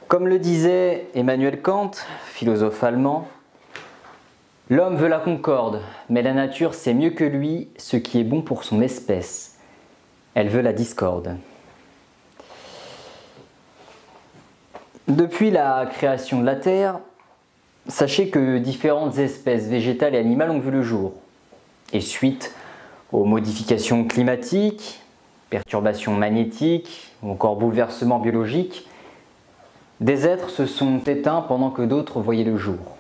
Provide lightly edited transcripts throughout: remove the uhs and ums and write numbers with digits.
Comme le disait Emmanuel Kant, philosophe allemand, l'homme veut la concorde, mais la nature sait mieux que lui ce qui est bon pour son espèce. Elle veut la discorde. Depuis la création de la Terre, sachez que différentes espèces végétales et animales ont vu le jour. Et suite aux modifications climatiques, perturbations magnétiques ou encore bouleversements biologiques, des êtres se sont éteints pendant que d'autres voyaient le jour.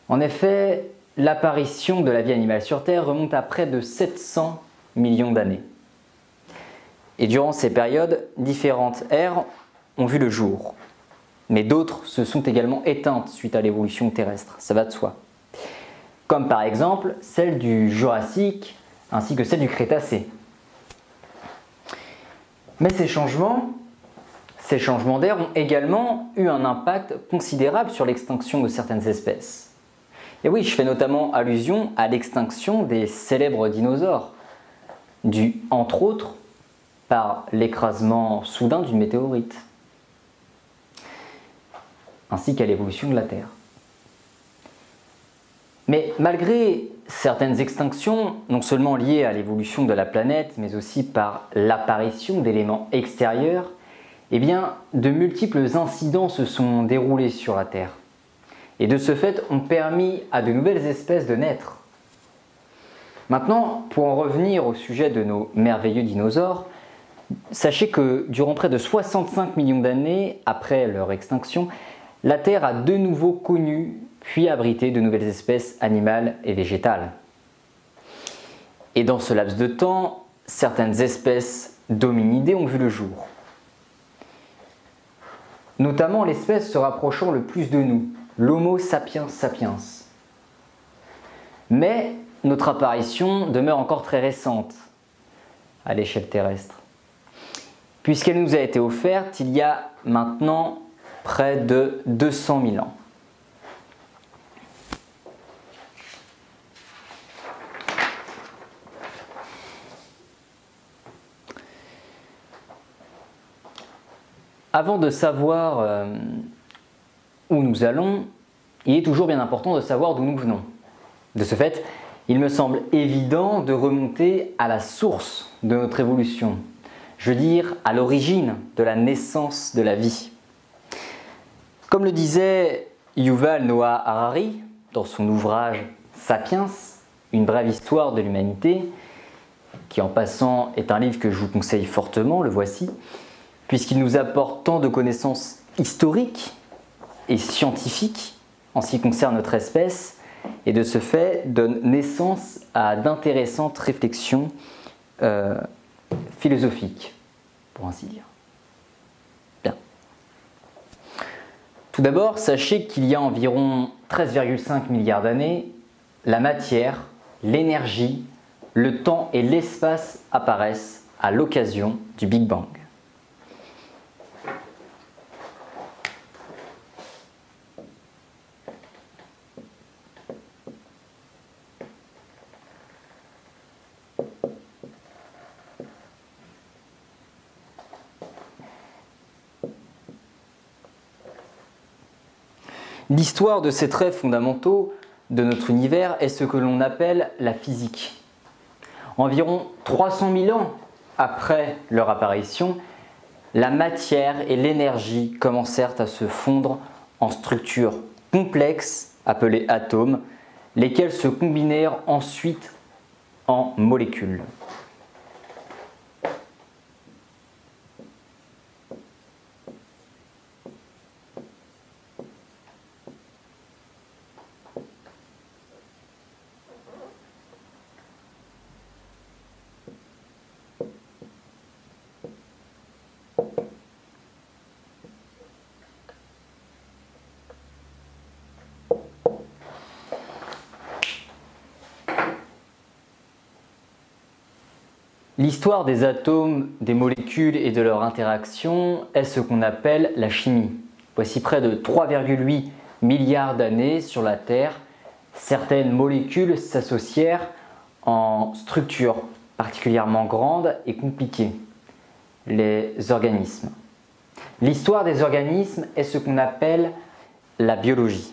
En effet, l'apparition de la vie animale sur Terre remonte à près de 700 millions d'années. Et durant ces périodes, différentes ères ont vu le jour. Mais d'autres se sont également éteintes suite à l'évolution terrestre, ça va de soi. Comme par exemple celle du Jurassique ainsi que celle du Crétacé. Mais ces changements d'air ont également eu un impact considérable sur l'extinction de certaines espèces. Et oui, je fais notamment allusion à l'extinction des célèbres dinosaures, due entre autres par l'écrasement soudain d'une météorite, ainsi qu'à l'évolution de la Terre. Mais malgré certaines extinctions, non seulement liées à l'évolution de la planète, mais aussi par l'apparition d'éléments extérieurs, eh bien, de multiples incidents se sont déroulés sur la Terre. Et de ce fait, ont permis à de nouvelles espèces de naître. Maintenant, pour en revenir au sujet de nos merveilleux dinosaures, sachez que durant près de 65 millions d'années après leur extinction, la Terre a de nouveau connu puis abrité de nouvelles espèces animales et végétales. Et dans ce laps de temps, certaines espèces d'hominidés ont vu le jour. Notamment l'espèce se rapprochant le plus de nous, l'Homo sapiens sapiens. Mais notre apparition demeure encore très récente à l'échelle terrestre, puisqu'elle nous a été offerte il y a maintenant près de 200 000 ans. Avant de savoir où nous allons, il est toujours bien important de savoir d'où nous venons. De ce fait, il me semble évident de remonter à la source de notre évolution, je veux dire à l'origine de la naissance de la vie. Comme le disait Yuval Noah Harari dans son ouvrage « Sapiens, une brève histoire de l'humanité », qui en passant est un livre que je vous conseille fortement, le voici, puisqu'il nous apporte tant de connaissances historiques et scientifiques en ce qui concerne notre espèce, et de ce fait donne naissance à d'intéressantes réflexions philosophiques, pour ainsi dire. Bien. Tout d'abord, sachez qu'il y a environ 13,5 milliards d'années, la matière, l'énergie, le temps et l'espace apparaissent à l'occasion du Big Bang. L'histoire de ces traits fondamentaux de notre univers est ce que l'on appelle la physique. Environ 300 000 ans après leur apparition, la matière et l'énergie commencèrent à se fondre en structures complexes appelées atomes, lesquels se combinèrent ensuite en molécules. L'histoire des atomes, des molécules et de leur interaction est ce qu'on appelle la chimie. Voici près de 3,8 milliards d'années sur la Terre, certaines molécules s'associèrent en structures particulièrement grandes et compliquées, les organismes. L'histoire des organismes est ce qu'on appelle la biologie.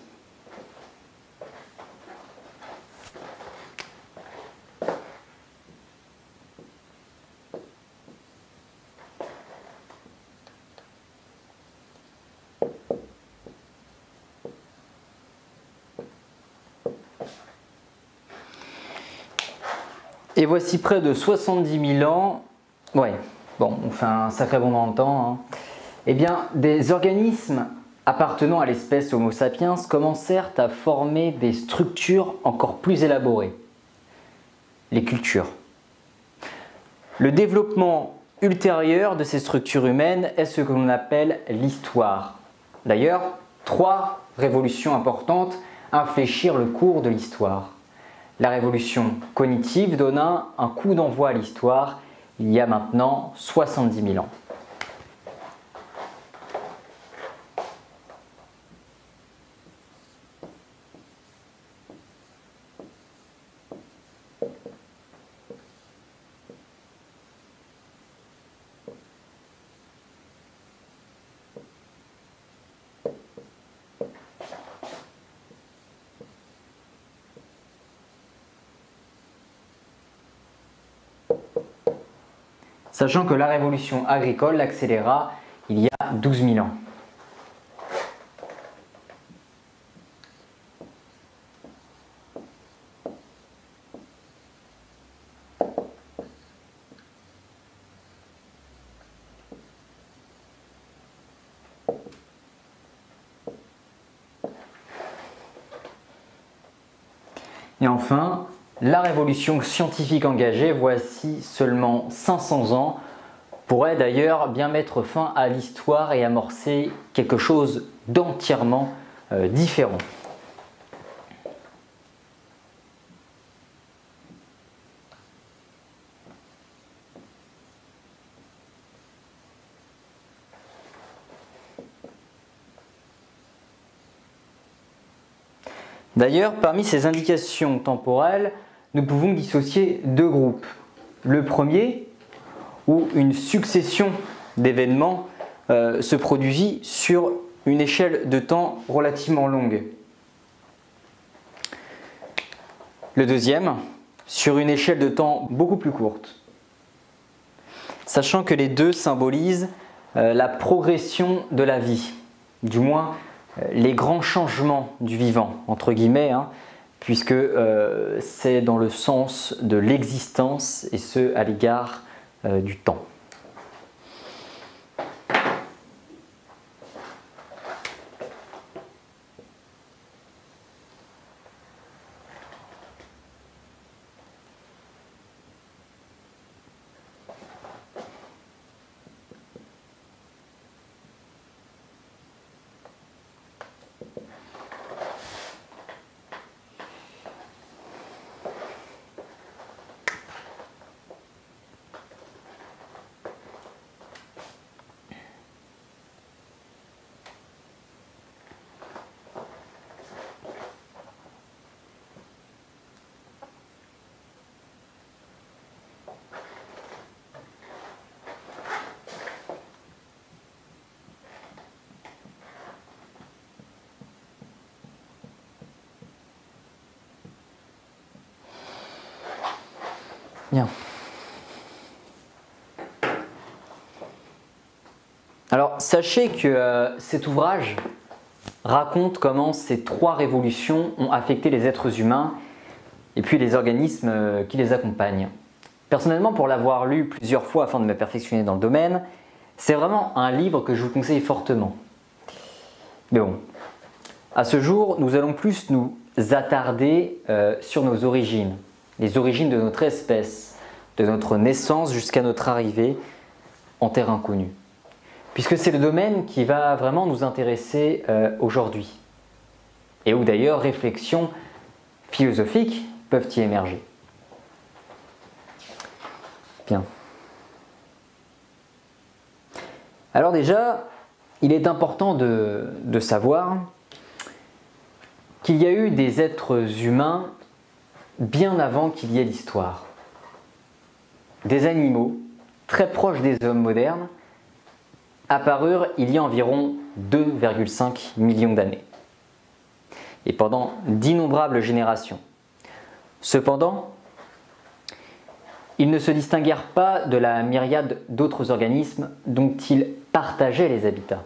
Et voici près de 70 000 ans, ouais, bon, on fait un sacré bond dans le temps, hein. Eh bien, des organismes appartenant à l'espèce Homo sapiens commencèrent à former des structures encore plus élaborées, les cultures. Le développement ultérieur de ces structures humaines est ce que l'on appelle l'histoire. D'ailleurs, 3 révolutions importantes infléchirent le cours de l'histoire. La révolution cognitive donna un coup d'envoi à l'histoire il y a maintenant 70 000 ans. Sachant que la révolution agricole l'accéléra il y a 12 000 ans. Et enfin, la révolution scientifique engagée, voici seulement 500 ans, pourrait d'ailleurs bien mettre fin à l'histoire et amorcer quelque chose d'entièrement différent. D'ailleurs, parmi ces indications temporelles, nous pouvons dissocier 2 groupes. Le premier, où une succession d'événements se produisit sur une échelle de temps relativement longue. Le deuxième, sur une échelle de temps beaucoup plus courte. Sachant que les deux symbolisent la progression de la vie, du moins les grands changements du vivant, entre guillemets, hein, puisque c'est dans le sens de l'existence et ce à l'égard du temps. Bien. Alors, sachez que cet ouvrage raconte comment ces 3 révolutions ont affecté les êtres humains et puis les organismes qui les accompagnent. Personnellement, pour l'avoir lu plusieurs fois afin de me perfectionner dans le domaine, c'est vraiment un livre que je vous conseille fortement. Mais bon, à ce jour, nous allons plus nous attarder sur nos origines, les origines de notre espèce, de notre naissance jusqu'à notre arrivée en terre inconnue. Puisque c'est le domaine qui va vraiment nous intéresser aujourd'hui. Et où d'ailleurs réflexions philosophiques peuvent y émerger. Bien. Alors déjà, il est important de savoir qu'il y a eu des êtres humains bien avant qu'il y ait l'histoire. Des animaux très proches des hommes modernes apparurent il y a environ 2,5 millions d'années, et pendant d'innombrables générations. Cependant, ils ne se distinguèrent pas de la myriade d'autres organismes dont ils partageaient les habitats.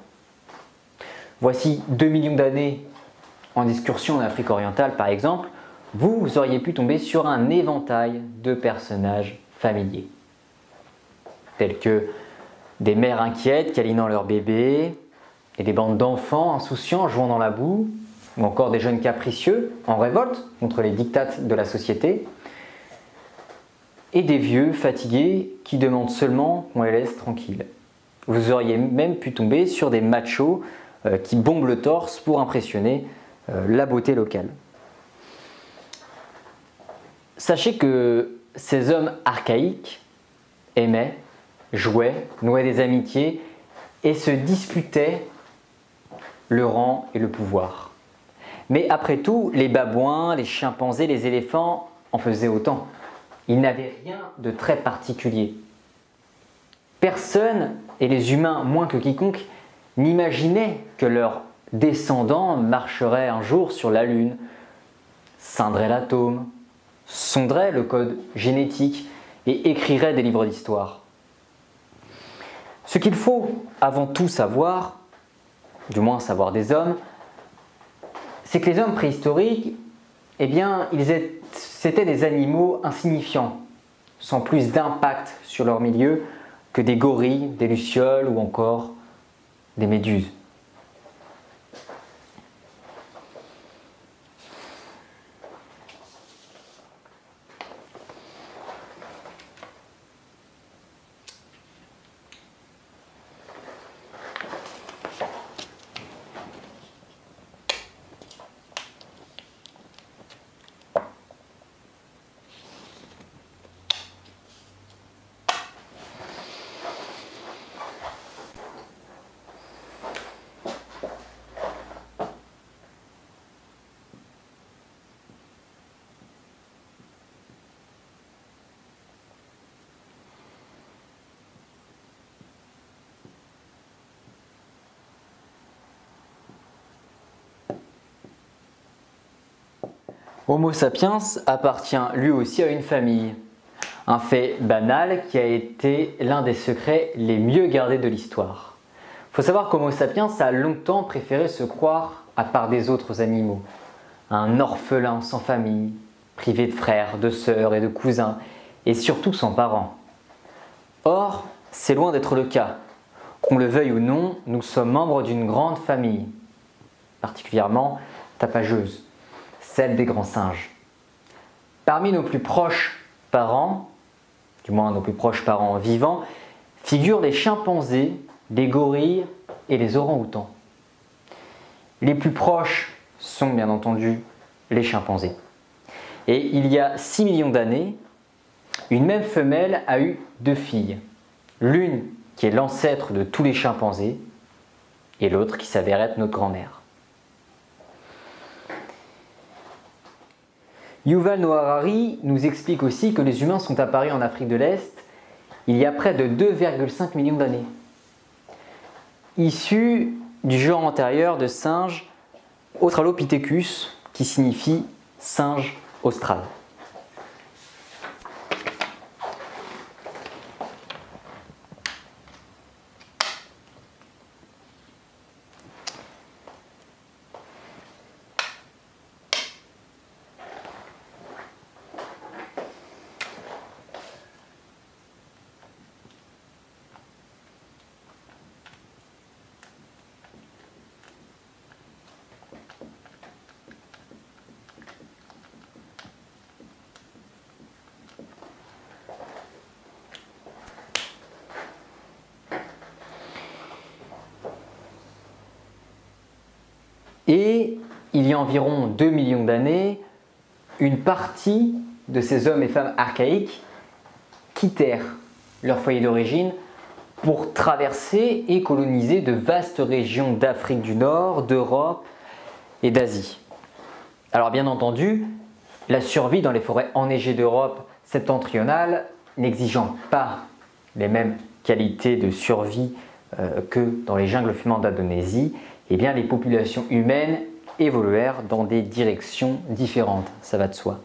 Voici 2 millions d'années en excursion en Afrique orientale par exemple, vous auriez pu tomber sur un éventail de personnages familiers, tels que des mères inquiètes câlinant leurs bébés, et des bandes d'enfants insouciants jouant dans la boue, ou encore des jeunes capricieux en révolte contre les diktats de la société, et des vieux fatigués qui demandent seulement qu'on les laisse tranquilles. Vous auriez même pu tomber sur des machos qui bombent le torse pour impressionner la beauté locale. Sachez que ces hommes archaïques aimaient, jouaient, nouaient des amitiés et se disputaient le rang et le pouvoir. Mais après tout, les babouins, les chimpanzés, les éléphants en faisaient autant. Ils n'avaient rien de très particulier. Personne, et les humains moins que quiconque, n'imaginaient que leurs descendants marcheraient un jour sur la Lune, scinderaient l'atome, sonderaient le code génétique et écriraient des livres d'histoire. Ce qu'il faut avant tout savoir, du moins savoir des hommes, c'est que les hommes préhistoriques, eh bien, c'était des animaux insignifiants, sans plus d'impact sur leur milieu que des gorilles, des lucioles ou encore des méduses. Homo sapiens appartient lui aussi à une famille. Un fait banal qui a été l'un des secrets les mieux gardés de l'histoire. Il faut savoir qu'Homo sapiens a longtemps préféré se croire à part des autres animaux. Un orphelin sans famille, privé de frères, de sœurs et de cousins, et surtout sans parents. Or, c'est loin d'être le cas. Qu'on le veuille ou non, nous sommes membres d'une grande famille, particulièrement tapageuse, celle des grands singes. Parmi nos plus proches parents, du moins nos plus proches parents vivants, figurent les chimpanzés, les gorilles et les orang-outans. Les plus proches sont bien entendu les chimpanzés. Et il y a 6 millions d'années, une même femelle a eu 2 filles. L'une qui est l'ancêtre de tous les chimpanzés et l'autre qui s'avère être notre grand-mère. Yuval Noah Harari nous explique aussi que les humains sont apparus en Afrique de l'Est il y a près de 2,5 millions d'années, issus du genre antérieur de singe Australopithecus, qui signifie singe austral. Et il y a environ 2 millions d'années, une partie de ces hommes et femmes archaïques quittèrent leur foyer d'origine pour traverser et coloniser de vastes régions d'Afrique du Nord, d'Europe et d'Asie. Alors bien entendu, la survie dans les forêts enneigées d'Europe septentrionale n'exigeant pas les mêmes qualités de survie que dans les jungles fumantes d'Indonésie, eh bien, les populations humaines évoluèrent dans des directions différentes, ça va de soi.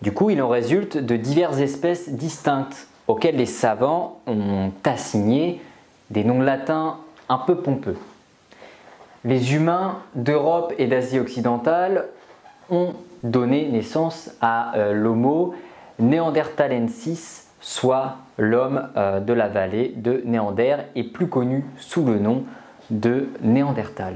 Du coup, il en résulte de diverses espèces distinctes auxquelles les savants ont assigné des noms latins un peu pompeux. Les humains d'Europe et d'Asie occidentale ont donné naissance à l'Homo neanderthalensis, soit l'homme de la vallée de Néander, et plus connu sous le nom de Néandertal.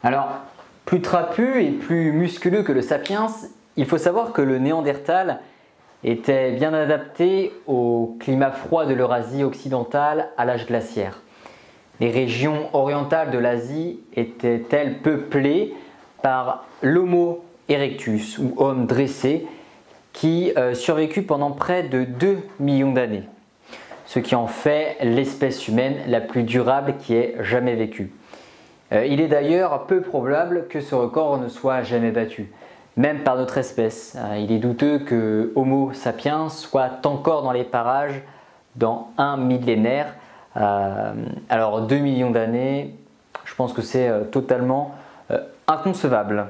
Alors, plus trapu et plus musculeux que le sapiens, il faut savoir que le Néandertal était bien adapté au climat froid de l'Eurasie occidentale à l'âge glaciaire. Les régions orientales de l'Asie étaient-elles peuplées par l'Homo erectus, ou homme dressé, qui survécut pendant près de 2 millions d'années, ce qui en fait l'espèce humaine la plus durable qui ait jamais vécu. Il est d'ailleurs peu probable que ce record ne soit jamais battu, même par notre espèce. Il est douteux que Homo sapiens soit encore dans les parages dans un millénaire. Alors 2 millions d'années, je pense que c'est totalement inconcevable.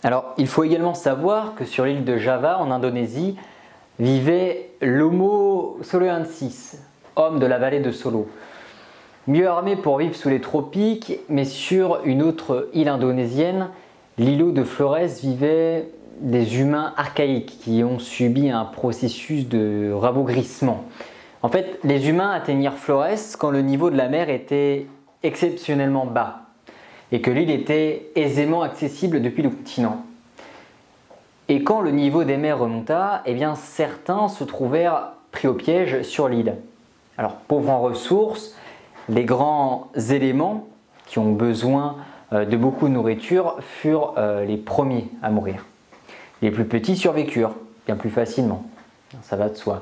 Alors, il faut également savoir que sur l'île de Java, en Indonésie, vivait l'Homo soloensis, homme de la vallée de Solo. Mieux armé pour vivre sous les tropiques, mais sur une autre île indonésienne, l'îlot de Flores, vivaient des humains archaïques qui ont subi un processus de rabaugrissement. En fait, les humains atteignirent Flores quand le niveau de la mer était exceptionnellement bas et que l'île était aisément accessible depuis le continent. Et quand le niveau des mers remonta, eh bien certains se trouvèrent pris au piège sur l'île. Alors, pauvres en ressources, les grands éléments qui ont besoin de beaucoup de nourriture furent les premiers à mourir. Les plus petits survécurent bien plus facilement, ça va de soi.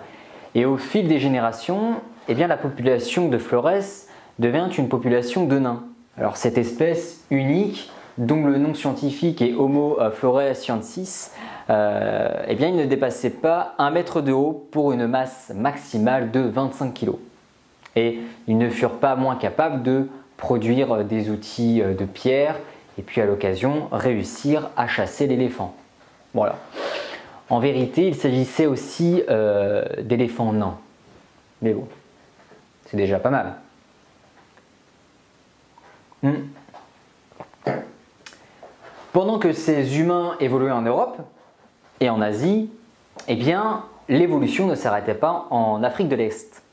Et au fil des générations, eh bien, la population de Flores devint une population de nains. Alors cette espèce unique, dont le nom scientifique est Homo floresiensis, eh bien, il ne dépassait pas 1 mètre de haut pour une masse maximale de 25 kg. Et ils ne furent pas moins capables de produire des outils de pierre et puis à l'occasion réussir à chasser l'éléphant. Voilà. En vérité, il s'agissait aussi d'éléphants nains. Mais bon, c'est déjà pas mal. Pendant que ces humains évoluaient en Europe et en Asie, eh bien, l'évolution ne s'arrêtait pas en Afrique de l'Est,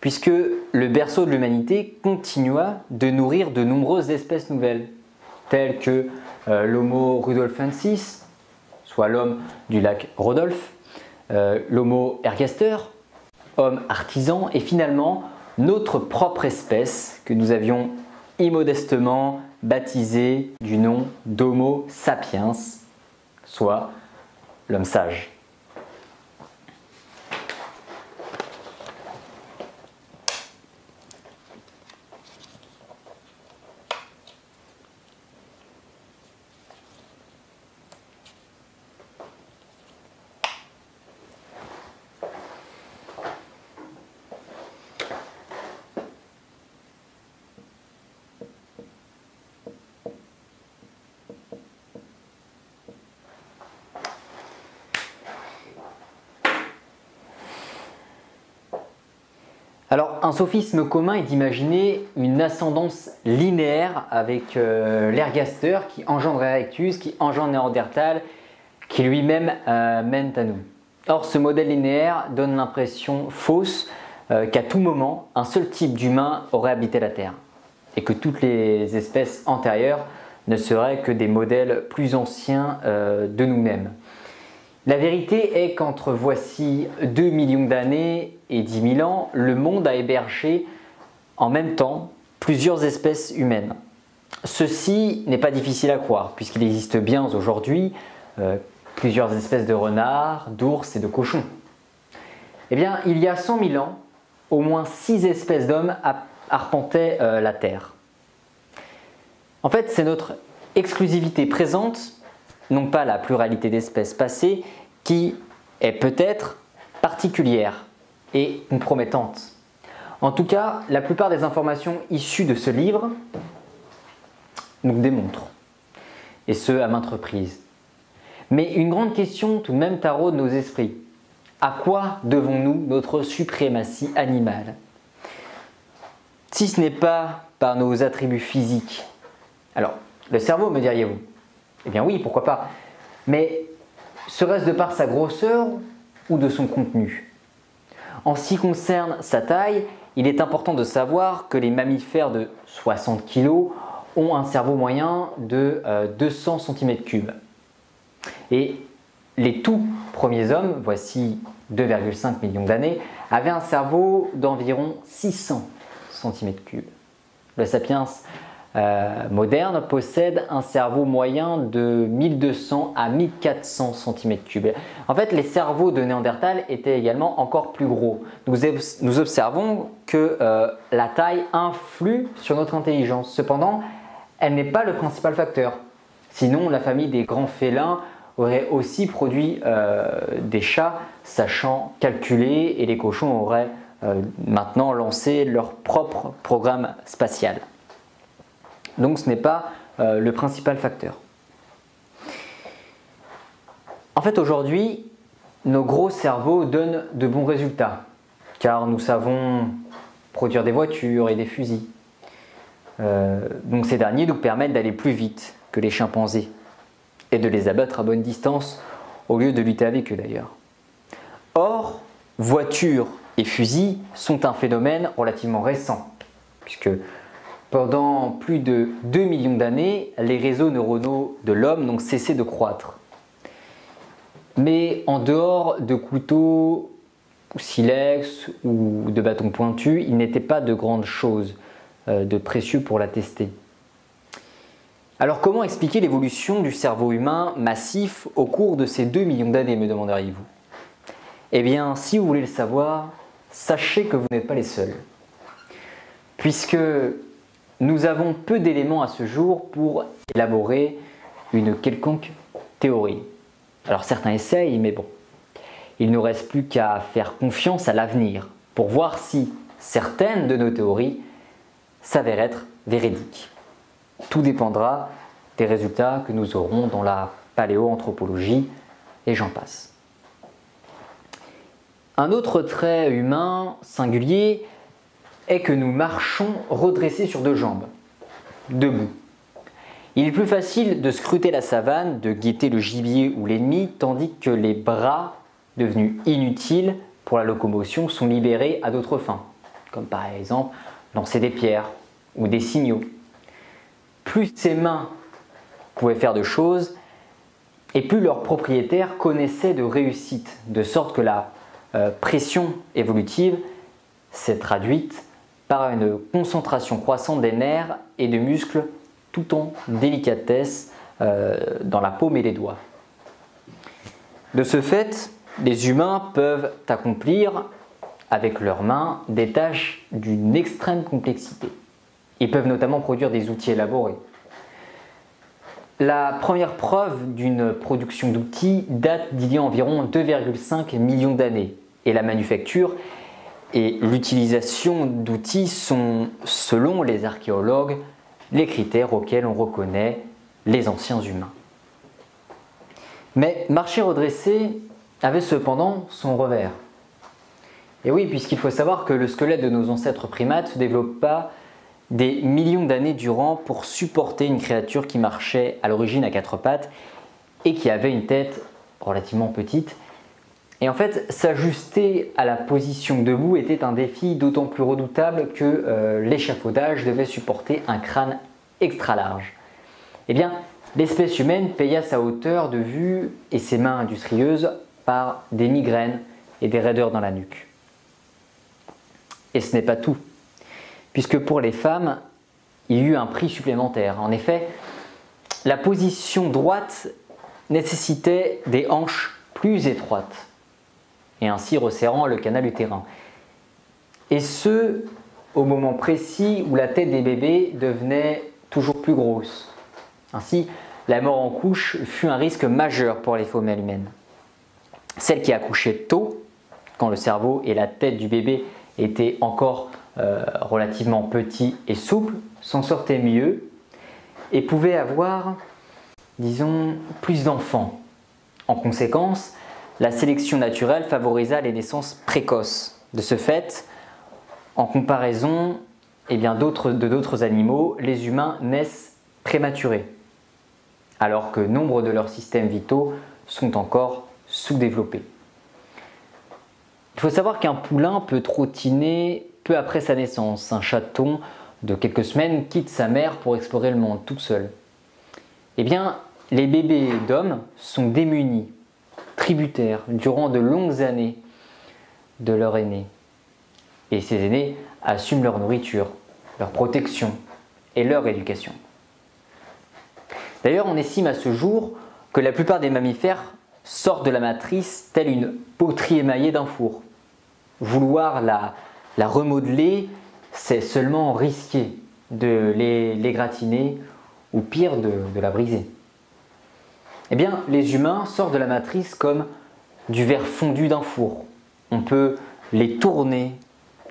puisque le berceau de l'humanité continua de nourrir de nombreuses espèces nouvelles, telles que l'Homo rudolfensis, soit l'homme du lac Rodolphe, l'Homo ergaster, homme artisan, et finalement notre propre espèce que nous avions immodestement baptisée du nom d'Homo sapiens, soit l'homme sage. Alors, un sophisme commun est d'imaginer une ascendance linéaire avec l'ergaster qui engendre Erectus, qui engendre Néandertal, qui lui-même mène à nous. Or, ce modèle linéaire donne l'impression fausse qu'à tout moment, un seul type d'humain aurait habité la Terre et que toutes les espèces antérieures ne seraient que des modèles plus anciens de nous-mêmes. La vérité est qu'entre voici 2 millions d'années et 10 000 ans, le monde a hébergé en même temps plusieurs espèces humaines. Ceci n'est pas difficile à croire puisqu'il existe bien aujourd'hui plusieurs espèces de renards, d'ours et de cochons. Eh bien, il y a 100 000 ans, au moins 6 espèces d'hommes arpentaient la Terre. En fait, c'est notre exclusivité présente, non pas la pluralité d'espèces passées, qui est peut-être particulière et compromettante. En tout cas, la plupart des informations issues de ce livre nous le démontrent, et ce à maintes reprises. Mais une grande question tout de même taraude nos esprits. À quoi devons-nous notre suprématie animale? Si ce n'est pas par nos attributs physiques. Alors, le cerveau, me diriez-vous? Eh bien oui, pourquoi pas. Mais serait-ce de par sa grosseur ou de son contenu? En ce qui concerne sa taille, il est important de savoir que les mammifères de 60 kg ont un cerveau moyen de 200 cm3. Et les tout premiers hommes, voici 2,5 millions d'années, avaient un cerveau d'environ 600 cm3. Le sapiens moderne possède un cerveau moyen de 1200 à 1400 cm3. En fait, les cerveaux de Néandertal étaient également encore plus gros. Nous observons que la taille influe sur notre intelligence. Cependant, elle n'est pas le principal facteur. Sinon, la famille des grands félins aurait aussi produit des chats sachant calculer et les cochons auraient maintenant lancé leur propre programme spatial. Donc ce n'est pas le principal facteur. En fait, aujourd'hui, nos gros cerveaux donnent de bons résultats car nous savons produire des voitures et des fusils. Donc ces derniers nous permettent d'aller plus vite que les chimpanzés et de les abattre à bonne distance au lieu de lutter avec eux d'ailleurs. Or, voitures et fusils sont un phénomène relativement récent puisque pendant plus de 2 millions d'années, les réseaux neuronaux de l'homme n'ont cessé de croître. Mais en dehors de couteaux, silex ou de bâtons pointus, il n'était pas de grandes choses de précieux pour l'attester. Alors comment expliquer l'évolution du cerveau humain massif au cours de ces 2 millions d'années, me demanderiez-vous? Eh bien, si vous voulez le savoir, sachez que vous n'êtes pas les seuls. Puisque nous avons peu d'éléments à ce jour pour élaborer une quelconque théorie. Alors certains essayent, mais bon, il ne nous reste plus qu'à faire confiance à l'avenir pour voir si certaines de nos théories s'avèrent être véridiques. Tout dépendra des résultats que nous aurons dans la paléoanthropologie et j'en passe. Un autre trait humain singulier est que nous marchons redressés sur deux jambes, debout. Il est plus facile de scruter la savane, de guetter le gibier ou l'ennemi, tandis que les bras, devenus inutiles pour la locomotion, sont libérés à d'autres fins, comme par exemple lancer des pierres ou des signaux. Plus ces mains pouvaient faire de choses, et plus leurs propriétaires connaissaient de réussite, de sorte que la pression évolutive s'est traduite par une concentration croissante des nerfs et de muscles tout en délicatesse dans la paume et les doigts. De ce fait, les humains peuvent accomplir avec leurs mains des tâches d'une extrême complexité. Ils peuvent notamment produire des outils élaborés. La première preuve d'une production d'outils date d'il y a environ 2,5 millions d'années et la manufacture et l'utilisation d'outils sont, selon les archéologues, les critères auxquels on reconnaît les anciens humains. Mais marcher redressé avait cependant son revers. Et oui, puisqu'il faut savoir que le squelette de nos ancêtres primates ne se développe pas des millions d'années durant pour supporter une créature qui marchait à l'origine à quatre pattes et qui avait une tête relativement petite. Et en fait, s'ajuster à la position debout était un défi d'autant plus redoutable que l'échafaudage devait supporter un crâne extra large. Eh bien, l'espèce humaine paya sa hauteur de vue et ses mains industrieuses par des migraines et des raideurs dans la nuque. Et ce n'est pas tout, puisque pour les femmes, il y eut un prix supplémentaire. En effet, la position droite nécessitait des hanches plus étroites, et ainsi resserrant le canal utérin. Et ce, au moment précis où la tête des bébés devenait toujours plus grosse. Ainsi, la mort en couche fut un risque majeur pour les femelles humaines. Celles qui accouchaient tôt, quand le cerveau et la tête du bébé étaient encore relativement petits et souples, s'en sortaient mieux et pouvaient avoir, disons, plus d'enfants. En conséquence, la sélection naturelle favorisa les naissances précoces. De ce fait, en comparaison de d'autres animaux, les humains naissent prématurés, alors que nombre de leurs systèmes vitaux sont encore sous-développés. Il faut savoir qu'un poulain peut trottiner peu après sa naissance. Un chaton de quelques semaines quitte sa mère pour explorer le monde toute seule. Eh bien, les bébés d'hommes sont démunis, tributaires, durant de longues années de leur aîné. Et ces aînés assument leur nourriture, leur protection et leur éducation. D'ailleurs, on estime à ce jour que la plupart des mammifères sortent de la matrice telle une poterie émaillée d'un four. Vouloir la remodeler, c'est seulement risquer de l'égratigner ou pire de la briser. Eh bien, les humains sortent de la matrice comme du verre fondu d'un four. On peut les tourner,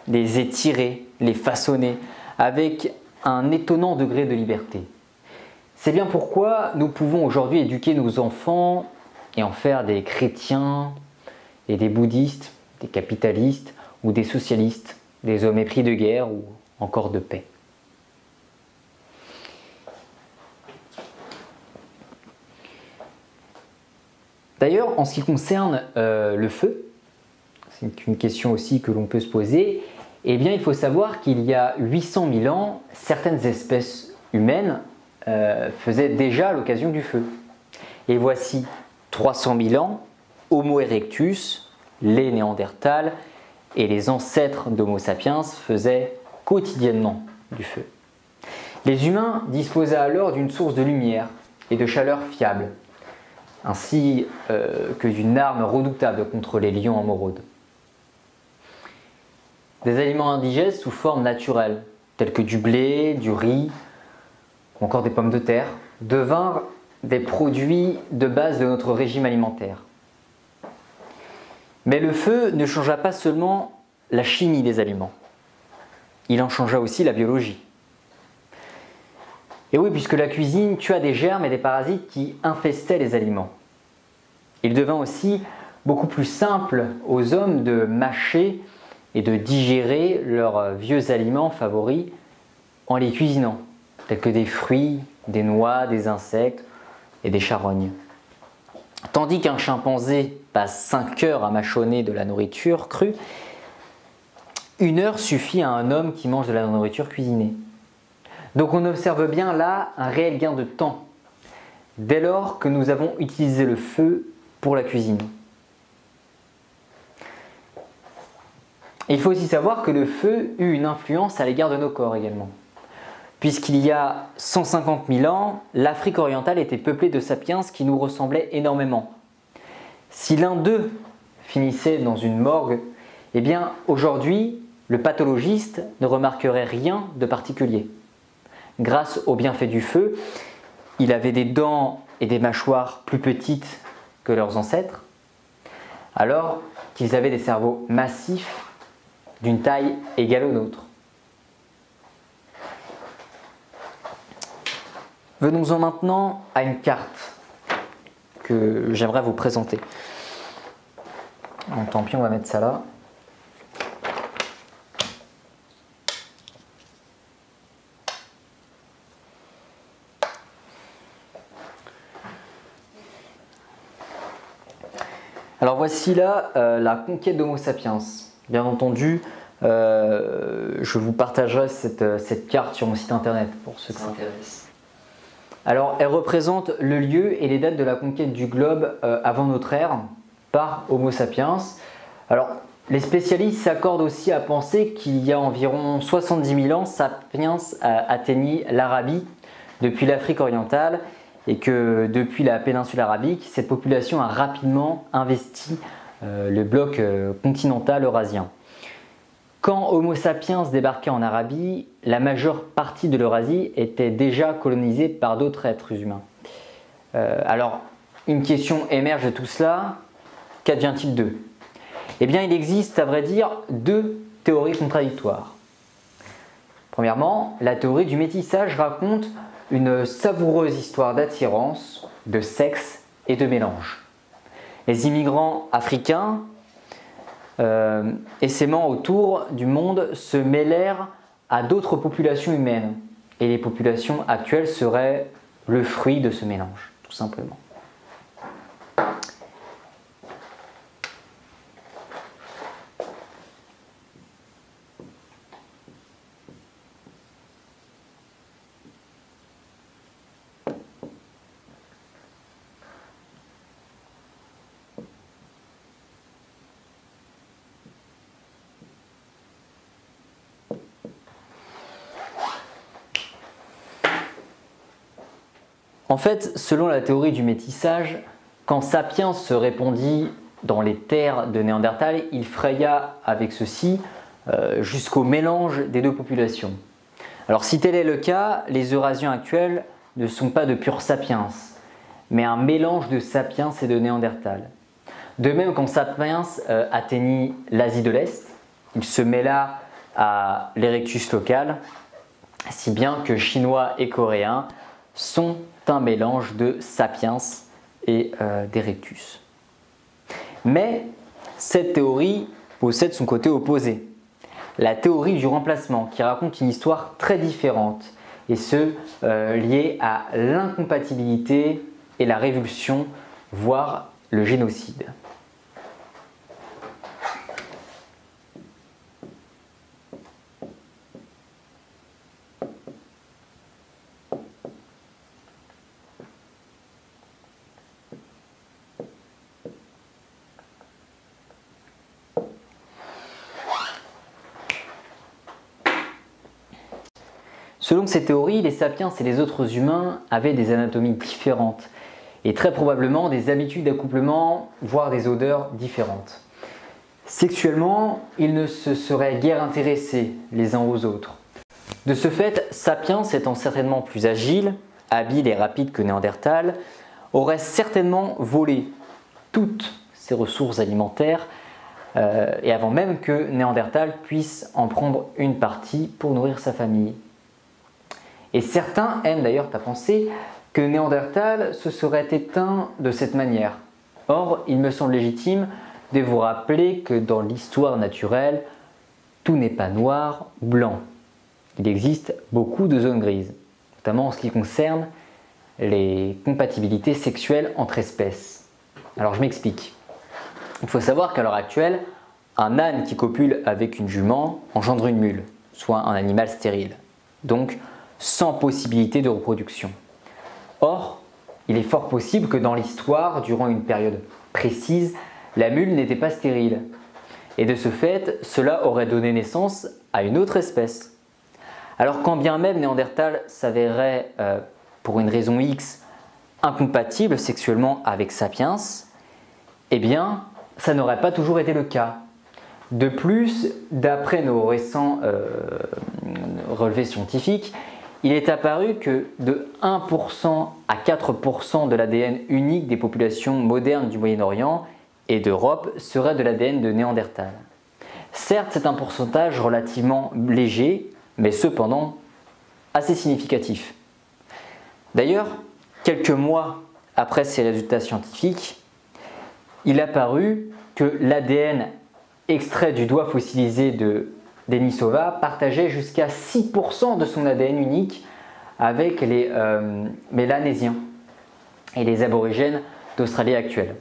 les étirer, les façonner avec un étonnant degré de liberté. C'est bien pourquoi nous pouvons aujourd'hui éduquer nos enfants et en faire des chrétiens et des bouddhistes, des capitalistes ou des socialistes, des hommes épris de guerre ou encore de paix. D'ailleurs, en ce qui concerne le feu, c'est une question aussi que l'on peut se poser, eh bien, il faut savoir qu'il y a 800 000 ans, certaines espèces humaines faisaient déjà l'occasion du feu. Et voici 300 000 ans, Homo erectus, les Néandertals et les ancêtres d'Homo sapiens faisaient quotidiennement du feu. Les humains disposaient alors d'une source de lumière et de chaleur fiable, ainsi que d'une arme redoutable contre les lions en moraude. Des aliments indigestes sous forme naturelle, tels que du blé, du riz, ou encore des pommes de terre, devinrent des produits de base de notre régime alimentaire. Mais le feu ne changea pas seulement la chimie des aliments, il en changea aussi la biologie. Et oui, puisque la cuisine tua des germes et des parasites qui infestaient les aliments. Il devint aussi beaucoup plus simple aux hommes de mâcher et de digérer leurs vieux aliments favoris en les cuisinant, tels que des fruits, des noix, des insectes et des charognes. Tandis qu'un chimpanzé passe 5 heures à mâchonner de la nourriture crue, 1 heure suffit à un homme qui mange de la nourriture cuisinée. Donc on observe bien là un réel gain de temps, dès lors que nous avons utilisé le feu pour la cuisine. Il faut aussi savoir que le feu eut une influence à l'égard de nos corps également. Puisqu'il y a 150 000 ans, l'Afrique orientale était peuplée de sapiens qui nous ressemblaient énormément. Si l'un d'eux finissait dans une morgue, eh bien aujourd'hui, le pathologiste ne remarquerait rien de particulier. Grâce au bienfait du feu, il avait des dents et des mâchoires plus petites que leurs ancêtres, alors qu'ils avaient des cerveaux massifs d'une taille égale aux nôtres. Venons-en maintenant à une carte que j'aimerais vous présenter. Bon, tant pis, on va mettre ça là. Alors voici là la conquête d'Homo sapiens. Bien entendu, je vous partagerai cette carte sur mon site internet pour ceux qui s'intéressent. Alors elle représente le lieu et les dates de la conquête du globe avant notre ère par Homo sapiens. Alors les spécialistes s'accordent aussi à penser qu'il y a environ 70 000 ans, Sapiens atteignit l'Arabie depuis l'Afrique orientale et que depuis la péninsule arabique, cette population a rapidement investi le bloc continental eurasien. Quand Homo sapiens débarquait en Arabie, la majeure partie de l'Eurasie était déjà colonisée par d'autres êtres humains. Alors, une question émerge de tout cela, qu'advient-il d'eux? Eh bien, il existe, à vrai dire, deux théories contradictoires. Premièrement, la théorie du métissage raconte une savoureuse histoire d'attirance, de sexe et de mélange. Les immigrants africains, essaimant autour du monde, se mêlèrent à d'autres populations humaines. Et les populations actuelles seraient le fruit de ce mélange, tout simplement. En fait, selon la théorie du métissage, quand Sapiens se répandit dans les terres de Néandertal, il fraya avec ceci jusqu'au mélange des deux populations. Alors si tel est le cas, les Eurasiens actuels ne sont pas de purs Sapiens, mais un mélange de Sapiens et de Néandertal. De même, quand Sapiens atteignit l'Asie de l'Est, il se mêla à l'Erectus local, si bien que Chinois et Coréens sont un mélange de Sapiens et d'Erectus. Mais cette théorie possède son côté opposé, la théorie du remplacement, qui raconte une histoire très différente, et ce, liée à l'incompatibilité et la révulsion, voire le génocide. Selon ces théories, les sapiens et les autres humains avaient des anatomies différentes et très probablement des habitudes d'accouplement, voire des odeurs différentes. Sexuellement, ils ne se seraient guère intéressés les uns aux autres. De ce fait, Sapiens étant certainement plus agile, habile et rapide que Néandertal, aurait certainement volé toutes ses ressources alimentaires et avant même que Néandertal puisse en prendre une partie pour nourrir sa famille. Et certains aiment d'ailleurs à penser que Néandertal se serait éteint de cette manière. Or, il me semble légitime de vous rappeler que dans l'histoire naturelle, tout n'est pas noir ou blanc. Il existe beaucoup de zones grises, notamment en ce qui concerne les compatibilités sexuelles entre espèces. Alors je m'explique. Il faut savoir qu'à l'heure actuelle, un âne qui copule avec une jument engendre une mule, soit un animal stérile. Donc, sans possibilité de reproduction. Or, il est fort possible que dans l'histoire, durant une période précise, la mule n'était pas stérile. Et de ce fait, cela aurait donné naissance à une autre espèce. Alors quand bien même Néandertal s'avérait, pour une raison X, incompatible sexuellement avec Sapiens, eh bien, ça n'aurait pas toujours été le cas. De plus, d'après nos récents relevés scientifiques, il est apparu que de 1% à 4% de l'ADN unique des populations modernes du Moyen-Orient et d'Europe serait de l'ADN de Néandertal. Certes, c'est un pourcentage relativement léger, mais cependant assez significatif. D'ailleurs, quelques mois après ces résultats scientifiques, il est apparu que l'ADN extrait du doigt fossilisé de Denisova partageait jusqu'à 6% de son ADN unique avec les Mélanésiens et les aborigènes d'Australie actuelle.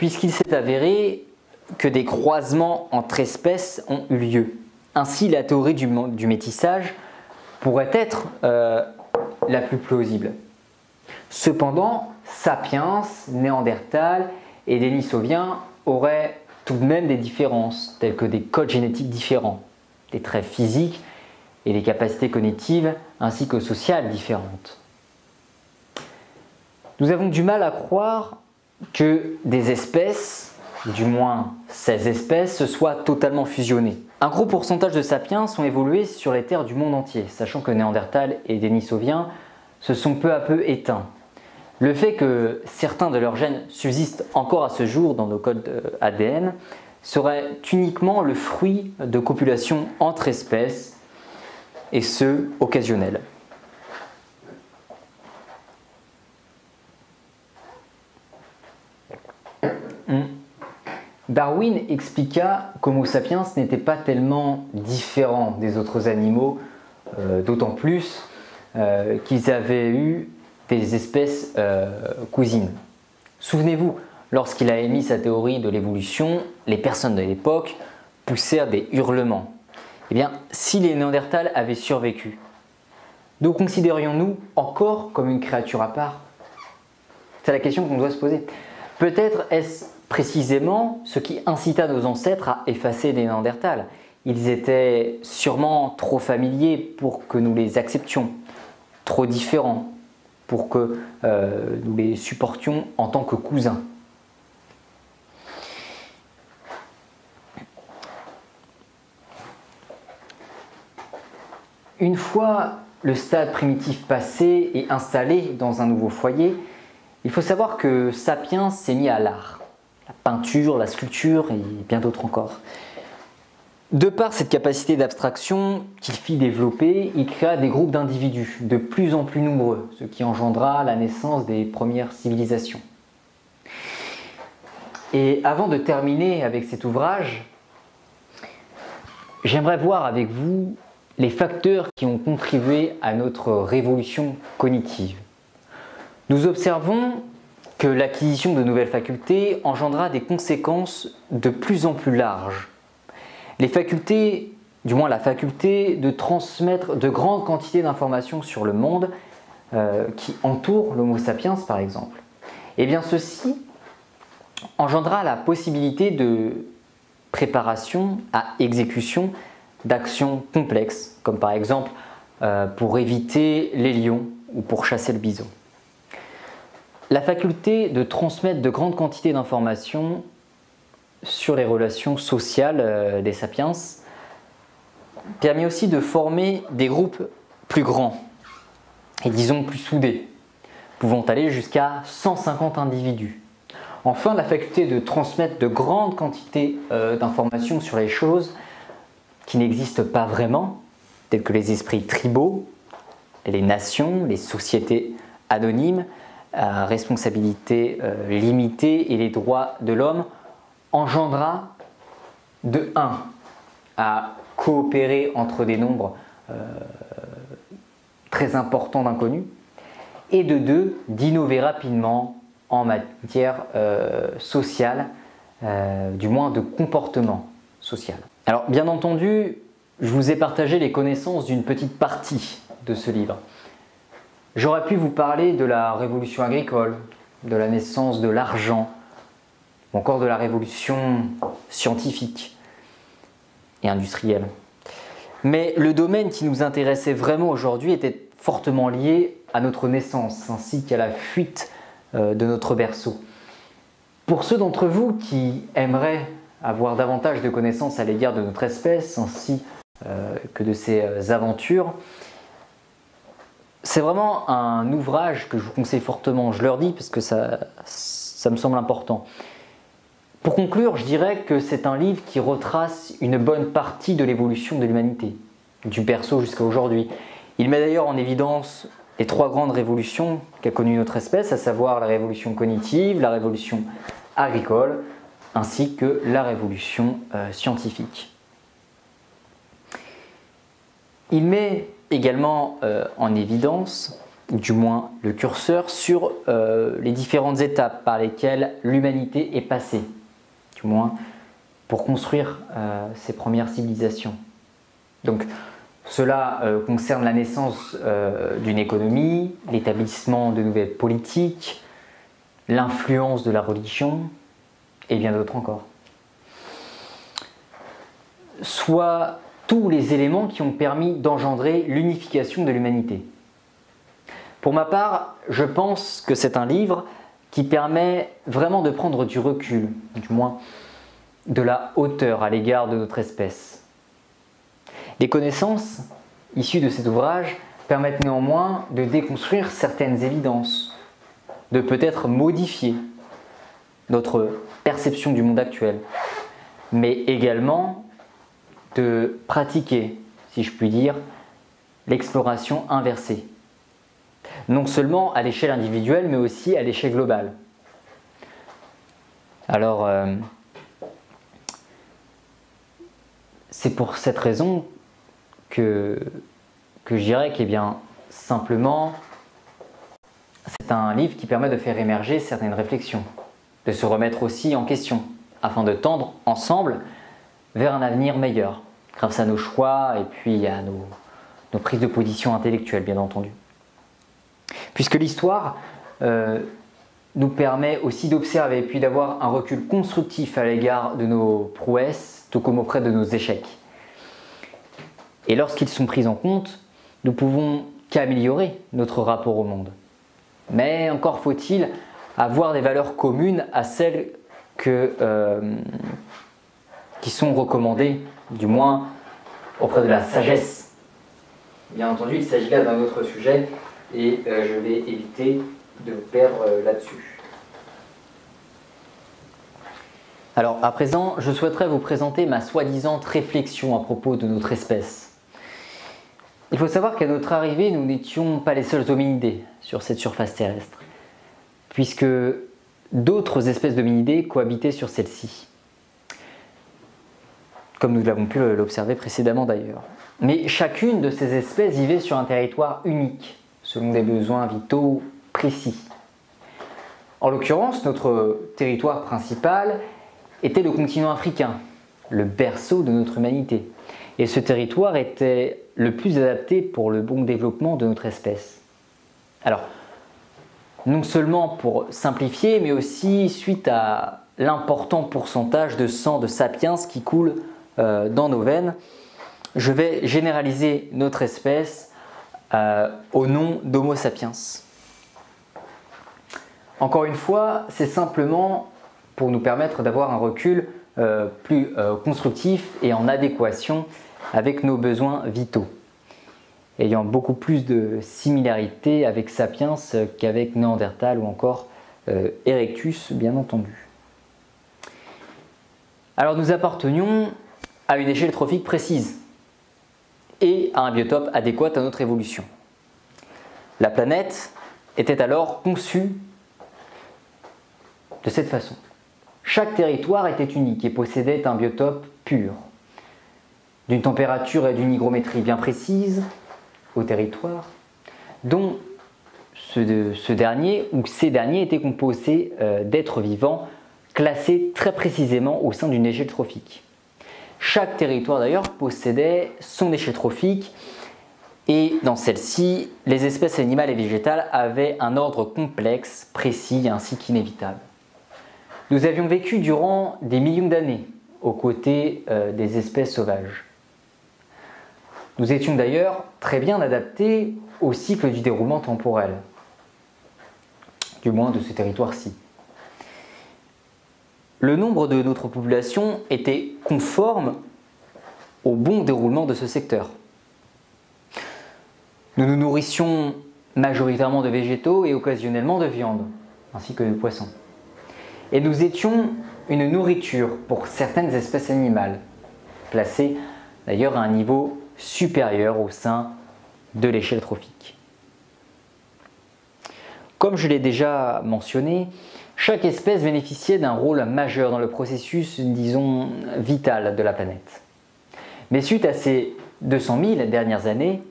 puisqu'il s'est avéré que des croisements entre espèces ont eu lieu. Ainsi, la théorie du métissage pourrait être la plus plausible. Cependant, Sapiens, Néandertal et Denisovien auraient tout de même des différences, telles que des codes génétiques différents, des traits physiques et des capacités cognitives ainsi que sociales différentes. Nous avons du mal à croire que des espèces, du moins 16 espèces, se soient totalement fusionnées. Un gros pourcentage de sapiens ont évolué sur les terres du monde entier, sachant que Néandertal et Denisovien se sont peu à peu éteints. Le fait que certains de leurs gènes subsistent encore à ce jour dans nos codes ADN serait uniquement le fruit de copulations entre espèces, et ce, occasionnelles. Darwin expliqua qu'Homo sapiens n'était pas tellement différent des autres animaux, d'autant plus qu'ils avaient eu des espèces cousines. Souvenez-vous, lorsqu'il a émis sa théorie de l'évolution, les personnes de l'époque poussèrent des hurlements. Eh bien, si les Néandertals avaient survécu, nous considérions-nous encore comme une créature à part? C'est la question qu'on doit se poser. Peut-être est-ce précisément ce qui incita nos ancêtres à effacer les Néandertals. Ils étaient sûrement trop familiers pour que nous les acceptions, trop différents pour que nous les supportions en tant que cousins. Une fois le stade primitif passé et installé dans un nouveau foyer, il faut savoir que Sapiens s'est mis à l'art, la peinture, la sculpture et bien d'autres encore. De par cette capacité d'abstraction qu'il fit développer, il créa des groupes d'individus de plus en plus nombreux, ce qui engendra la naissance des premières civilisations. Et avant de terminer avec cet ouvrage, j'aimerais voir avec vous les facteurs qui ont contribué à notre révolution cognitive. Nous observons que l'acquisition de nouvelles facultés engendra des conséquences de plus en plus larges. Les facultés, du moins la faculté de transmettre de grandes quantités d'informations sur le monde qui entoure l'Homo sapiens par exemple, et bien ceci engendra la possibilité de préparation à exécution d'actions complexes, comme par exemple pour éviter les lions ou pour chasser le bison. La faculté de transmettre de grandes quantités d'informations sur les relations sociales des sapiens permet aussi de former des groupes plus grands et disons plus soudés, pouvant aller jusqu'à 150 individus. Enfin, la faculté de transmettre de grandes quantités d'informations sur les choses qui n'existent pas vraiment, telles que les esprits tribaux, les nations, les sociétés anonymes, à responsabilité limitée et les droits de l'homme, engendra de 1 à coopérer entre des nombres très importants d'inconnus et de 2 d'innover rapidement en matière sociale, du moins de comportement social. Alors bien entendu, je vous ai partagé les connaissances d'une petite partie de ce livre. J'aurais pu vous parler de la révolution agricole, de la naissance de l'argent, ou encore de la révolution scientifique et industrielle. Mais le domaine qui nous intéressait vraiment aujourd'hui était fortement lié à notre naissance, ainsi qu'à la fuite de notre berceau. Pour ceux d'entre vous qui aimeraient avoir davantage de connaissances à l'égard de notre espèce, ainsi que de ses aventures, c'est vraiment un ouvrage que je vous conseille fortement, je leur dis parce que ça me semble important. Pour conclure, je dirais que c'est un livre qui retrace une bonne partie de l'évolution de l'humanité, du berceau jusqu'à aujourd'hui. Il met d'ailleurs en évidence les 3 grandes révolutions qu'a connues notre espèce, à savoir la révolution cognitive, la révolution agricole, ainsi que la révolution scientifique. Il met également en évidence ou du moins le curseur, sur les différentes étapes par lesquelles l'humanité est passée, du moins pour construire ses premières civilisations. Donc cela concerne la naissance d'une économie, l'établissement de nouvelles politiques, l'influence de la religion et bien d'autres encore. Soit tous les éléments qui ont permis d'engendrer l'unification de l'humanité. Pour ma part, je pense que c'est un livre qui permet vraiment de prendre du recul, du moins de la hauteur à l'égard de notre espèce. Les connaissances issues de cet ouvrage permettent néanmoins de déconstruire certaines évidences, de peut-être modifier notre perception du monde actuel, mais également de pratiquer, si je puis dire, l'exploration inversée. Non seulement à l'échelle individuelle, mais aussi à l'échelle globale. Alors, c'est pour cette raison que je dirais que, bien, simplement, c'est un livre qui permet de faire émerger certaines réflexions, de se remettre aussi en question, afin de tendre ensemble vers un avenir meilleur, grâce à nos choix et puis à nos prises de position intellectuelles, bien entendu. Puisque l'histoire nous permet aussi d'observer et puis d'avoir un recul constructif à l'égard de nos prouesses, tout comme auprès de nos échecs. Et lorsqu'ils sont pris en compte, nous pouvons qu'améliorer notre rapport au monde. Mais encore faut-il avoir des valeurs communes à celles qui sont recommandées, du moins auprès de la sagesse. Bien entendu, il s'agit là d'un autre sujet et je vais éviter de vous perdre là-dessus. Alors à présent, je souhaiterais vous présenter ma soi-disant réflexion à propos de notre espèce. Il faut savoir qu'à notre arrivée, nous n'étions pas les seuls hominidés sur cette surface terrestre, puisque d'autres espèces d'hominidés cohabitaient sur celle-ci, comme nous l'avons pu l'observer précédemment d'ailleurs. Mais chacune de ces espèces vivait sur un territoire unique, selon des besoins vitaux précis. En l'occurrence, notre territoire principal était le continent africain, le berceau de notre humanité. Et ce territoire était le plus adapté pour le bon développement de notre espèce. Alors, non seulement pour simplifier, mais aussi suite à l'important pourcentage de sang de sapiens qui coule dans nos veines, je vais généraliser notre espèce au nom d'Homo sapiens. Encore une fois, c'est simplement pour nous permettre d'avoir un recul plus constructif et en adéquation avec nos besoins vitaux, ayant beaucoup plus de similarités avec Sapiens qu'avec Néandertal ou encore Erectus, bien entendu. Alors nous appartenions à une échelle trophique précise et à un biotope adéquat à notre évolution. La planète était alors conçue de cette façon. Chaque territoire était unique et possédait un biotope pur, d'une température et d'une hygrométrie bien précises au territoire, dont ce dernier ou ces derniers étaient composés d'êtres vivants classés très précisément au sein d'une échelle trophique. Chaque territoire d'ailleurs possédait son échelle trophique et dans celle-ci, les espèces animales et végétales avaient un ordre complexe, précis ainsi qu'inévitable. Nous avions vécu durant des millions d'années aux côtés des espèces sauvages. Nous étions d'ailleurs très bien adaptés au cycle du déroulement temporel, du moins de ce territoire-ci. Le nombre de notre population était conforme au bon déroulement de ce secteur. Nous nous nourrissions majoritairement de végétaux et occasionnellement de viande, ainsi que de poissons. Et nous étions une nourriture pour certaines espèces animales, placées d'ailleurs à un niveau supérieur au sein de l'échelle trophique. Comme je l'ai déjà mentionné, chaque espèce bénéficiait d'un rôle majeur dans le processus, disons, vital de la planète. Mais suite à ces 200 000 dernières années,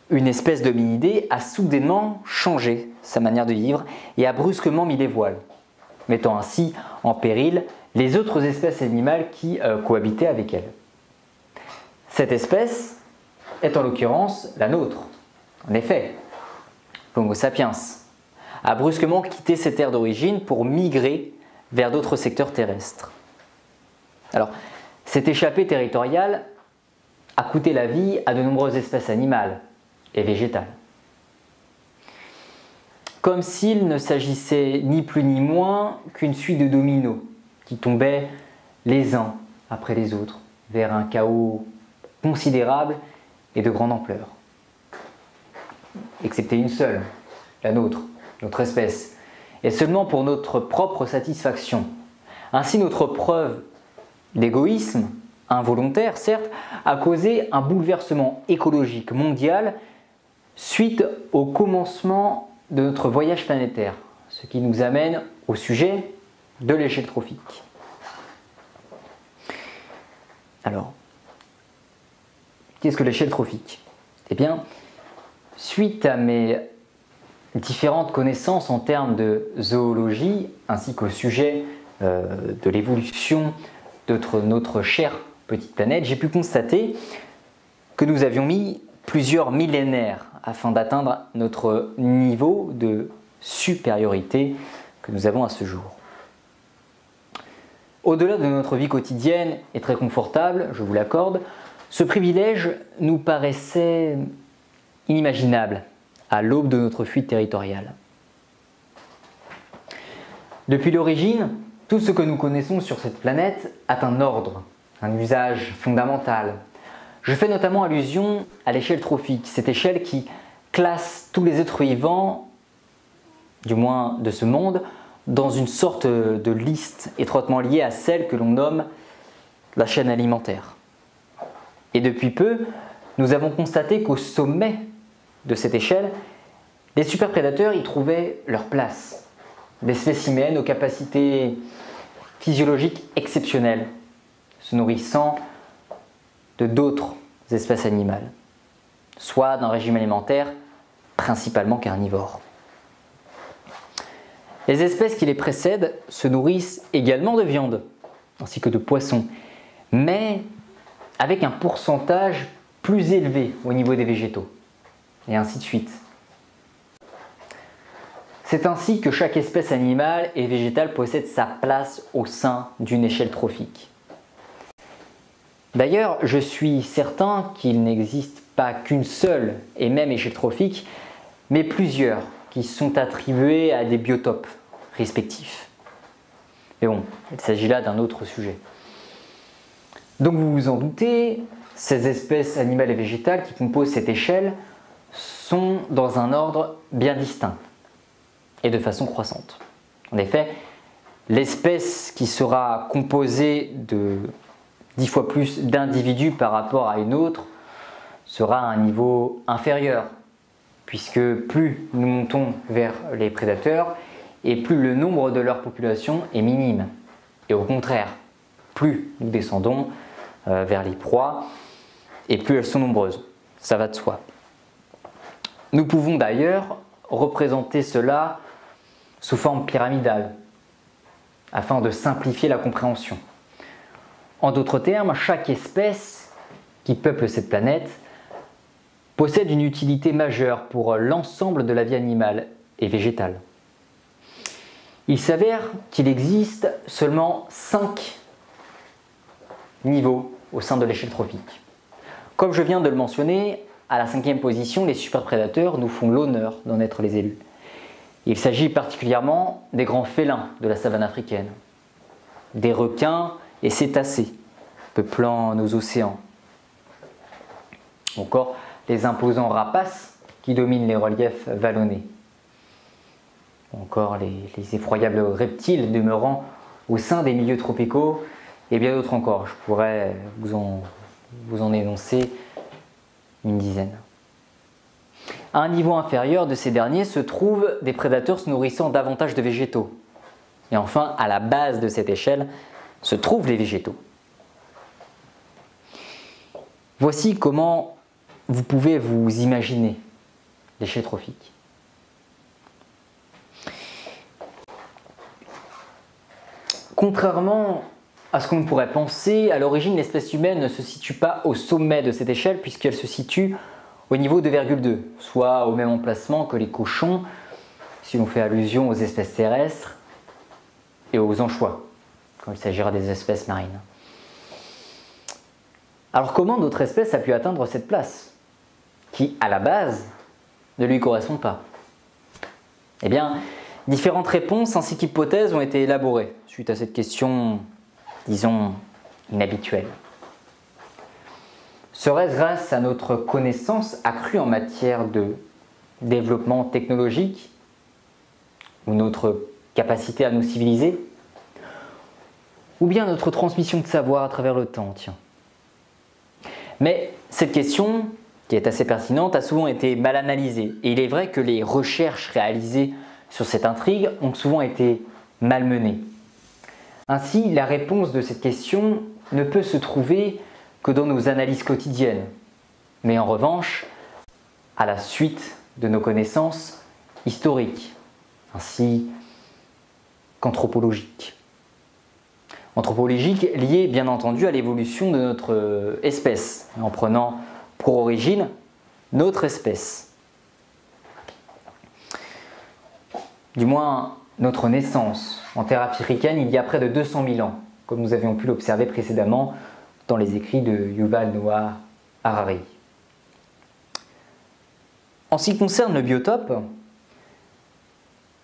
une espèce d'hominidé a soudainement changé sa manière de vivre et a brusquement mis les voiles, mettant ainsi en péril les autres espèces animales qui cohabitaient avec elle. Cette espèce est en l'occurrence la nôtre. En effet, l'Homo sapiens a brusquement quitté ses terres d'origine pour migrer vers d'autres secteurs terrestres. Alors, cette échappée territoriale a coûté la vie à de nombreuses espèces animales et végétales. Comme s'il ne s'agissait ni plus ni moins qu'une suite de dominos qui tombaient les uns après les autres vers un chaos considérable et de grande ampleur. Excepté une seule, la nôtre, notre espèce, et seulement pour notre propre satisfaction. Ainsi, notre preuve d'égoïsme, involontaire certes, a causé un bouleversement écologique mondial suite au commencement de notre voyage planétaire, ce qui nous amène au sujet de l'échelle trophique. Alors, qu'est-ce que l'échelle trophique? Eh bien, suite à mes différentes connaissances en termes de zoologie, ainsi qu'au sujet de l'évolution de notre chère petite planète, j'ai pu constater que nous avions mis plusieurs millénaires afin d'atteindre notre niveau de supériorité que nous avons à ce jour. Au-delà de notre vie quotidienne et très confortable, je vous l'accorde, ce privilège nous paraissait inimaginable à l'aube de notre fuite territoriale. Depuis l'origine, tout ce que nous connaissons sur cette planète a un ordre, un usage fondamental. Je fais notamment allusion à l'échelle trophique, cette échelle qui classe tous les êtres vivants, du moins de ce monde, dans une sorte de liste étroitement liée à celle que l'on nomme la chaîne alimentaire. Et depuis peu, nous avons constaté qu'au sommet de cette échelle, les superprédateurs y trouvaient leur place. Des spécimens aux capacités physiologiques exceptionnelles, se nourrissant de d'autres espèces animales, soit d'un régime alimentaire principalement carnivore. Les espèces qui les précèdent se nourrissent également de viande, ainsi que de poissons, mais avec un pourcentage plus élevé au niveau des végétaux, et ainsi de suite. C'est ainsi que chaque espèce animale et végétale possède sa place au sein d'une échelle trophique. D'ailleurs, je suis certain qu'il n'existe pas qu'une seule et même échelle trophique, mais plusieurs qui sont attribuées à des biotopes respectifs. Mais bon, il s'agit là d'un autre sujet. Donc vous vous en doutez, ces espèces animales et végétales qui composent cette échelle sont dans un ordre bien distinct et de façon croissante. En effet, l'espèce qui sera composée de 10 fois plus d'individus par rapport à une autre sera à un niveau inférieur, puisque plus nous montons vers les prédateurs et plus le nombre de leur population est minime. Et au contraire, plus nous descendons vers les proies et plus elles sont nombreuses. Ça va de soi. Nous pouvons d'ailleurs représenter cela sous forme pyramidale, afin de simplifier la compréhension. En d'autres termes, chaque espèce qui peuple cette planète possède une utilité majeure pour l'ensemble de la vie animale et végétale. Il s'avère qu'il existe seulement 5 niveaux au sein de l'échelle trophique. Comme je viens de le mentionner, à la 5e position, les superprédateurs nous font l'honneur d'en être les élus. Il s'agit particulièrement des grands félins de la savane africaine, des requins et cétacés peuplant nos océans, encore les imposants rapaces qui dominent les reliefs vallonnés, encore les effroyables reptiles demeurant au sein des milieux tropicaux et bien d'autres encore. Je pourrais vous en énoncer une dizaine. À un niveau inférieur de ces derniers se trouvent des prédateurs se nourrissant davantage de végétaux. Et enfin, à la base de cette échelle se trouvent les végétaux. Voici comment vous pouvez vous imaginer l'échelle trophique? Contrairement à ce qu'on pourrait penser, à l'origine, l'espèce humaine ne se situe pas au sommet de cette échelle puisqu'elle se situe au niveau 2,2, soit au même emplacement que les cochons, si l'on fait allusion aux espèces terrestres et aux anchois, quand il s'agira des espèces marines. Alors comment notre espèce a pu atteindre cette place, qui, à la base, ne lui correspond pas? Eh bien, différentes réponses ainsi qu'hypothèses ont été élaborées suite à cette question, disons, inhabituelle. Serait-ce grâce à notre connaissance accrue en matière de développement technologique ou notre capacité à nous civiliser? Ou bien notre transmission de savoir à travers le temps, tiens. Mais cette question, qui est assez pertinente, a souvent été mal analysée. Et il est vrai que les recherches réalisées sur cette intrigue ont souvent été malmenées. Ainsi, la réponse de cette question ne peut se trouver que dans nos analyses quotidiennes, mais en revanche, à la suite de nos connaissances historiques, ainsi qu'anthropologiques. Anthropologiques liées bien entendu à l'évolution de notre espèce, en prenant pour origine notre espèce. Du moins, notre naissance en terre africaine il y a près de 200 000 ans, comme nous avions pu l'observer précédemment dans les écrits de Yuval Noah Harari. En ce qui concerne le biotope,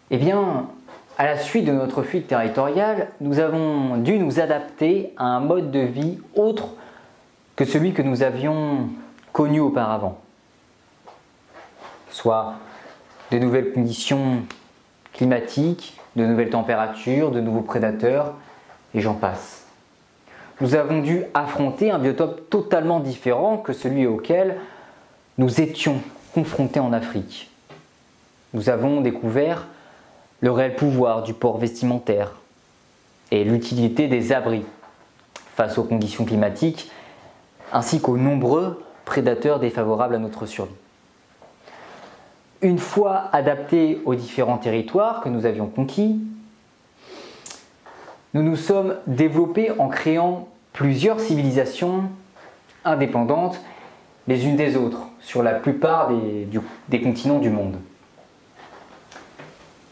eh bien, à la suite de notre fuite territoriale, nous avons dû nous adapter à un mode de vie autre que celui que nous avions connu auparavant. Soit de nouvelles conditions climatiques, de nouvelles températures, de nouveaux prédateurs, et j'en passe. Nous avons dû affronter un biotope totalement différent que celui auquel nous étions confrontés en Afrique. Nous avons découvert le réel pouvoir du port vestimentaire et l'utilité des abris face aux conditions climatiques ainsi qu'aux nombreux prédateurs défavorables à notre survie. Une fois adaptés aux différents territoires que nous avions conquis, nous nous sommes développés en créant plusieurs civilisations indépendantes les unes des autres sur la plupart des continents du monde.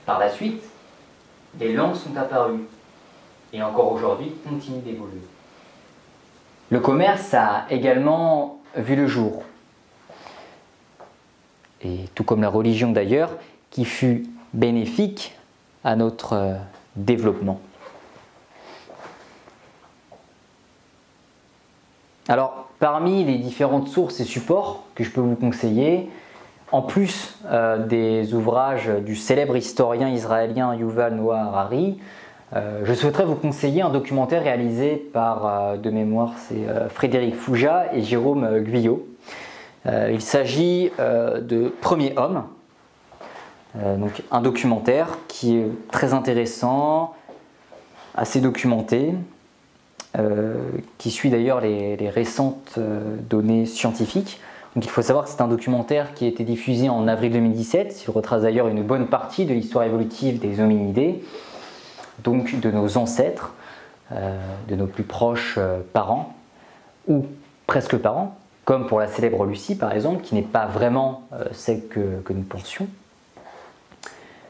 Par la suite, des langues sont apparues et encore aujourd'hui continuent d'évoluer. Le commerce a également vu le jour, et tout comme la religion d'ailleurs, qui fut bénéfique à notre développement. Alors, parmi les différentes sources et supports que je peux vous conseiller, en plus des ouvrages du célèbre historien israélien Yuval Noah Harari, je souhaiterais vous conseiller un documentaire réalisé par, de mémoire, c'est Frédéric Fouja et Jérôme Guyot. Il s'agit de Premier Homme, donc un documentaire qui est très intéressant, assez documenté, qui suit d'ailleurs les récentes données scientifiques. Donc il faut savoir que c'est un documentaire qui a été diffusé en avril 2017. Il retrace d'ailleurs une bonne partie de l'histoire évolutive des hominidés, donc de nos ancêtres, de nos plus proches parents, ou presque parents, comme pour la célèbre Lucie par exemple, qui n'est pas vraiment celle que nous pensions,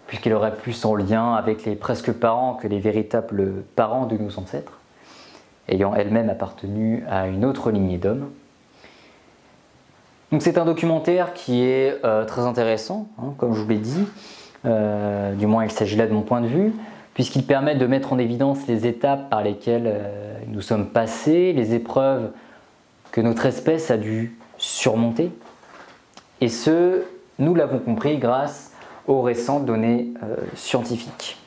puisqu'elle aurait plus en lien avec les presque parents que les véritables parents de nos ancêtres, ayant elle-même appartenu à une autre lignée d'hommes. Donc c'est un documentaire qui est très intéressant, hein, comme je vous l'ai dit, du moins il s'agit là de mon point de vue, puisqu'il permet de mettre en évidence les étapes par lesquelles nous sommes passés, les épreuves que notre espèce a dû surmonter, et ce, nous l'avons compris grâce aux récentes données scientifiques.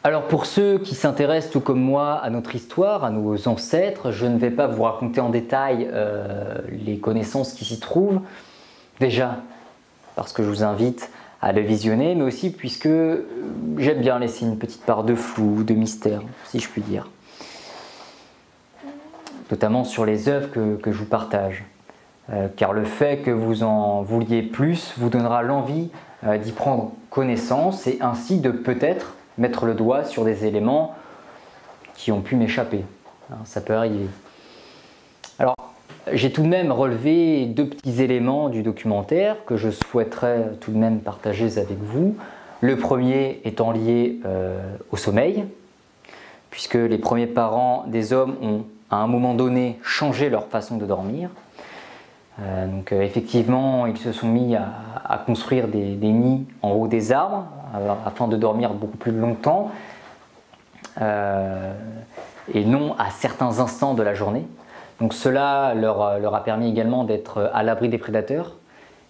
Alors pour ceux qui s'intéressent tout comme moi à notre histoire, à nos ancêtres, je ne vais pas vous raconter en détail les connaissances qui s'y trouvent, déjà parce que je vous invite à le visionner, mais aussi puisque j'aime bien laisser une petite part de flou, de mystère, si je puis dire. notamment sur les œuvres que je vous partage. Car le fait que vous en vouliez plus vous donnera l'envie d'y prendre connaissance et ainsi de peut-être mettre le doigt sur des éléments qui ont pu m'échapper. Ça peut arriver. Alors, j'ai tout de même relevé 2 petits éléments du documentaire que je souhaiterais tout de même partager avec vous. Le premier étant lié au sommeil, puisque les premiers parents des hommes ont à un moment donné changé leur façon de dormir. Donc effectivement, ils se sont mis à construire des nids en haut des arbres afin de dormir beaucoup plus longtemps et non à certains instants de la journée. Donc cela leur a permis également d'être à l'abri des prédateurs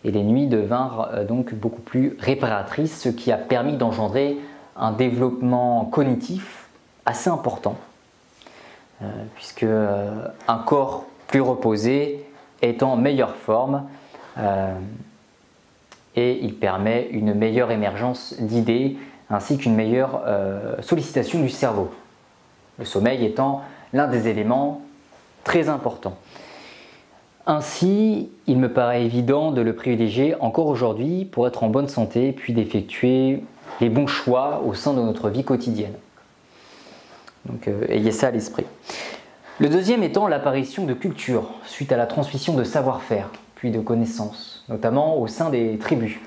et les nuits devinrent donc beaucoup plus réparatrices, ce qui a permis d'engendrer un développement cognitif assez important puisque un corps plus reposé est en meilleure forme et il permet une meilleure émergence d'idées ainsi qu'une meilleure sollicitation du cerveau. Le sommeil étant l'un des éléments très importants. Ainsi, il me paraît évident de le privilégier encore aujourd'hui pour être en bonne santé puis d'effectuer les bons choix au sein de notre vie quotidienne. Donc ayez ça à l'esprit. Le deuxième étant l'apparition de culture, suite à la transmission de savoir-faire, puis de connaissances, notamment au sein des tribus,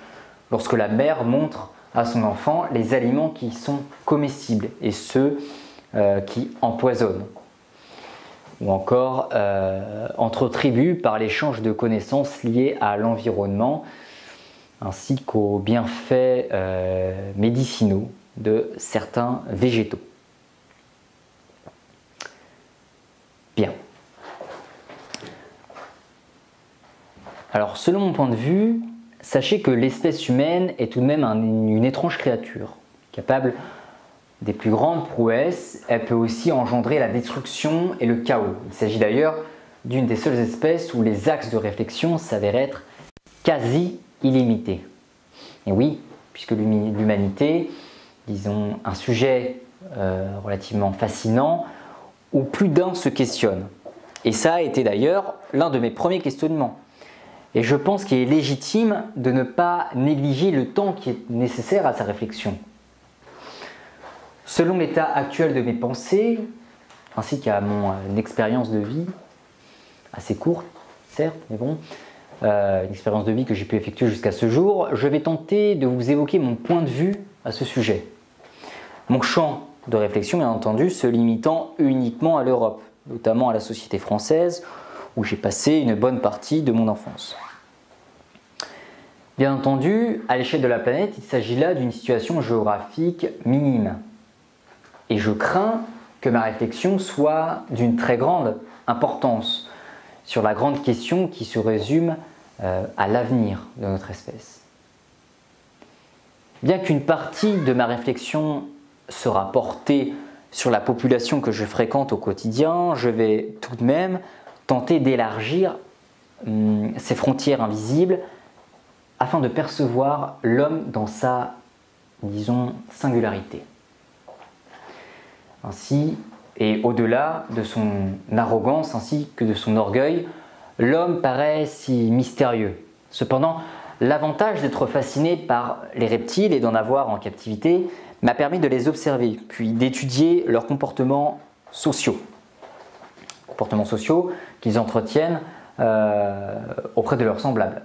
lorsque la mère montre à son enfant les aliments qui sont comestibles et ceux qui empoisonnent. Ou encore entre tribus par l'échange de connaissances liées à l'environnement, ainsi qu'aux bienfaits médicinaux de certains végétaux. Bien. Alors, selon mon point de vue, sachez que l'espèce humaine est tout de même une étrange créature, capable des plus grandes prouesses. Elle peut aussi engendrer la destruction et le chaos. Il s'agit d'ailleurs d'une des seules espèces où les axes de réflexion s'avèrent être quasi illimités. Et oui, puisque l'humanité, disons, un sujet relativement fascinant, où plus d'un se questionne. Et ça a été d'ailleurs l'un de mes premiers questionnements. Et je pense qu'il est légitime de ne pas négliger le temps qui est nécessaire à sa réflexion. Selon l'état actuel de mes pensées, ainsi qu'à mon expérience de vie, assez courte, certes, mais bon, une expérience de vie que j'ai pu effectuer jusqu'à ce jour, je vais tenter de vous évoquer mon point de vue à ce sujet. Mon champ de réflexion, bien entendu, se limitant uniquement à l'Europe, notamment à la société française, où j'ai passé une bonne partie de mon enfance. Bien entendu, à l'échelle de la planète, il s'agit là d'une situation géographique minime. Et je crains que ma réflexion soit d'une très grande importance sur la grande question qui se résume à l'avenir de notre espèce. Bien qu'une partie de ma réflexion sera portée sur la population que je fréquente au quotidien, je vais tout de même tenter d'élargir ces frontières invisibles afin de percevoir l'homme dans sa, disons, singularité. Ainsi, et au-delà de son arrogance ainsi que de son orgueil, l'homme paraît si mystérieux. Cependant, l'avantage d'être fasciné par les reptiles et d'en avoir en captivité m'a permis de les observer, puis d'étudier leurs comportements sociaux. Comportements sociaux qu'ils entretiennent auprès de leurs semblables.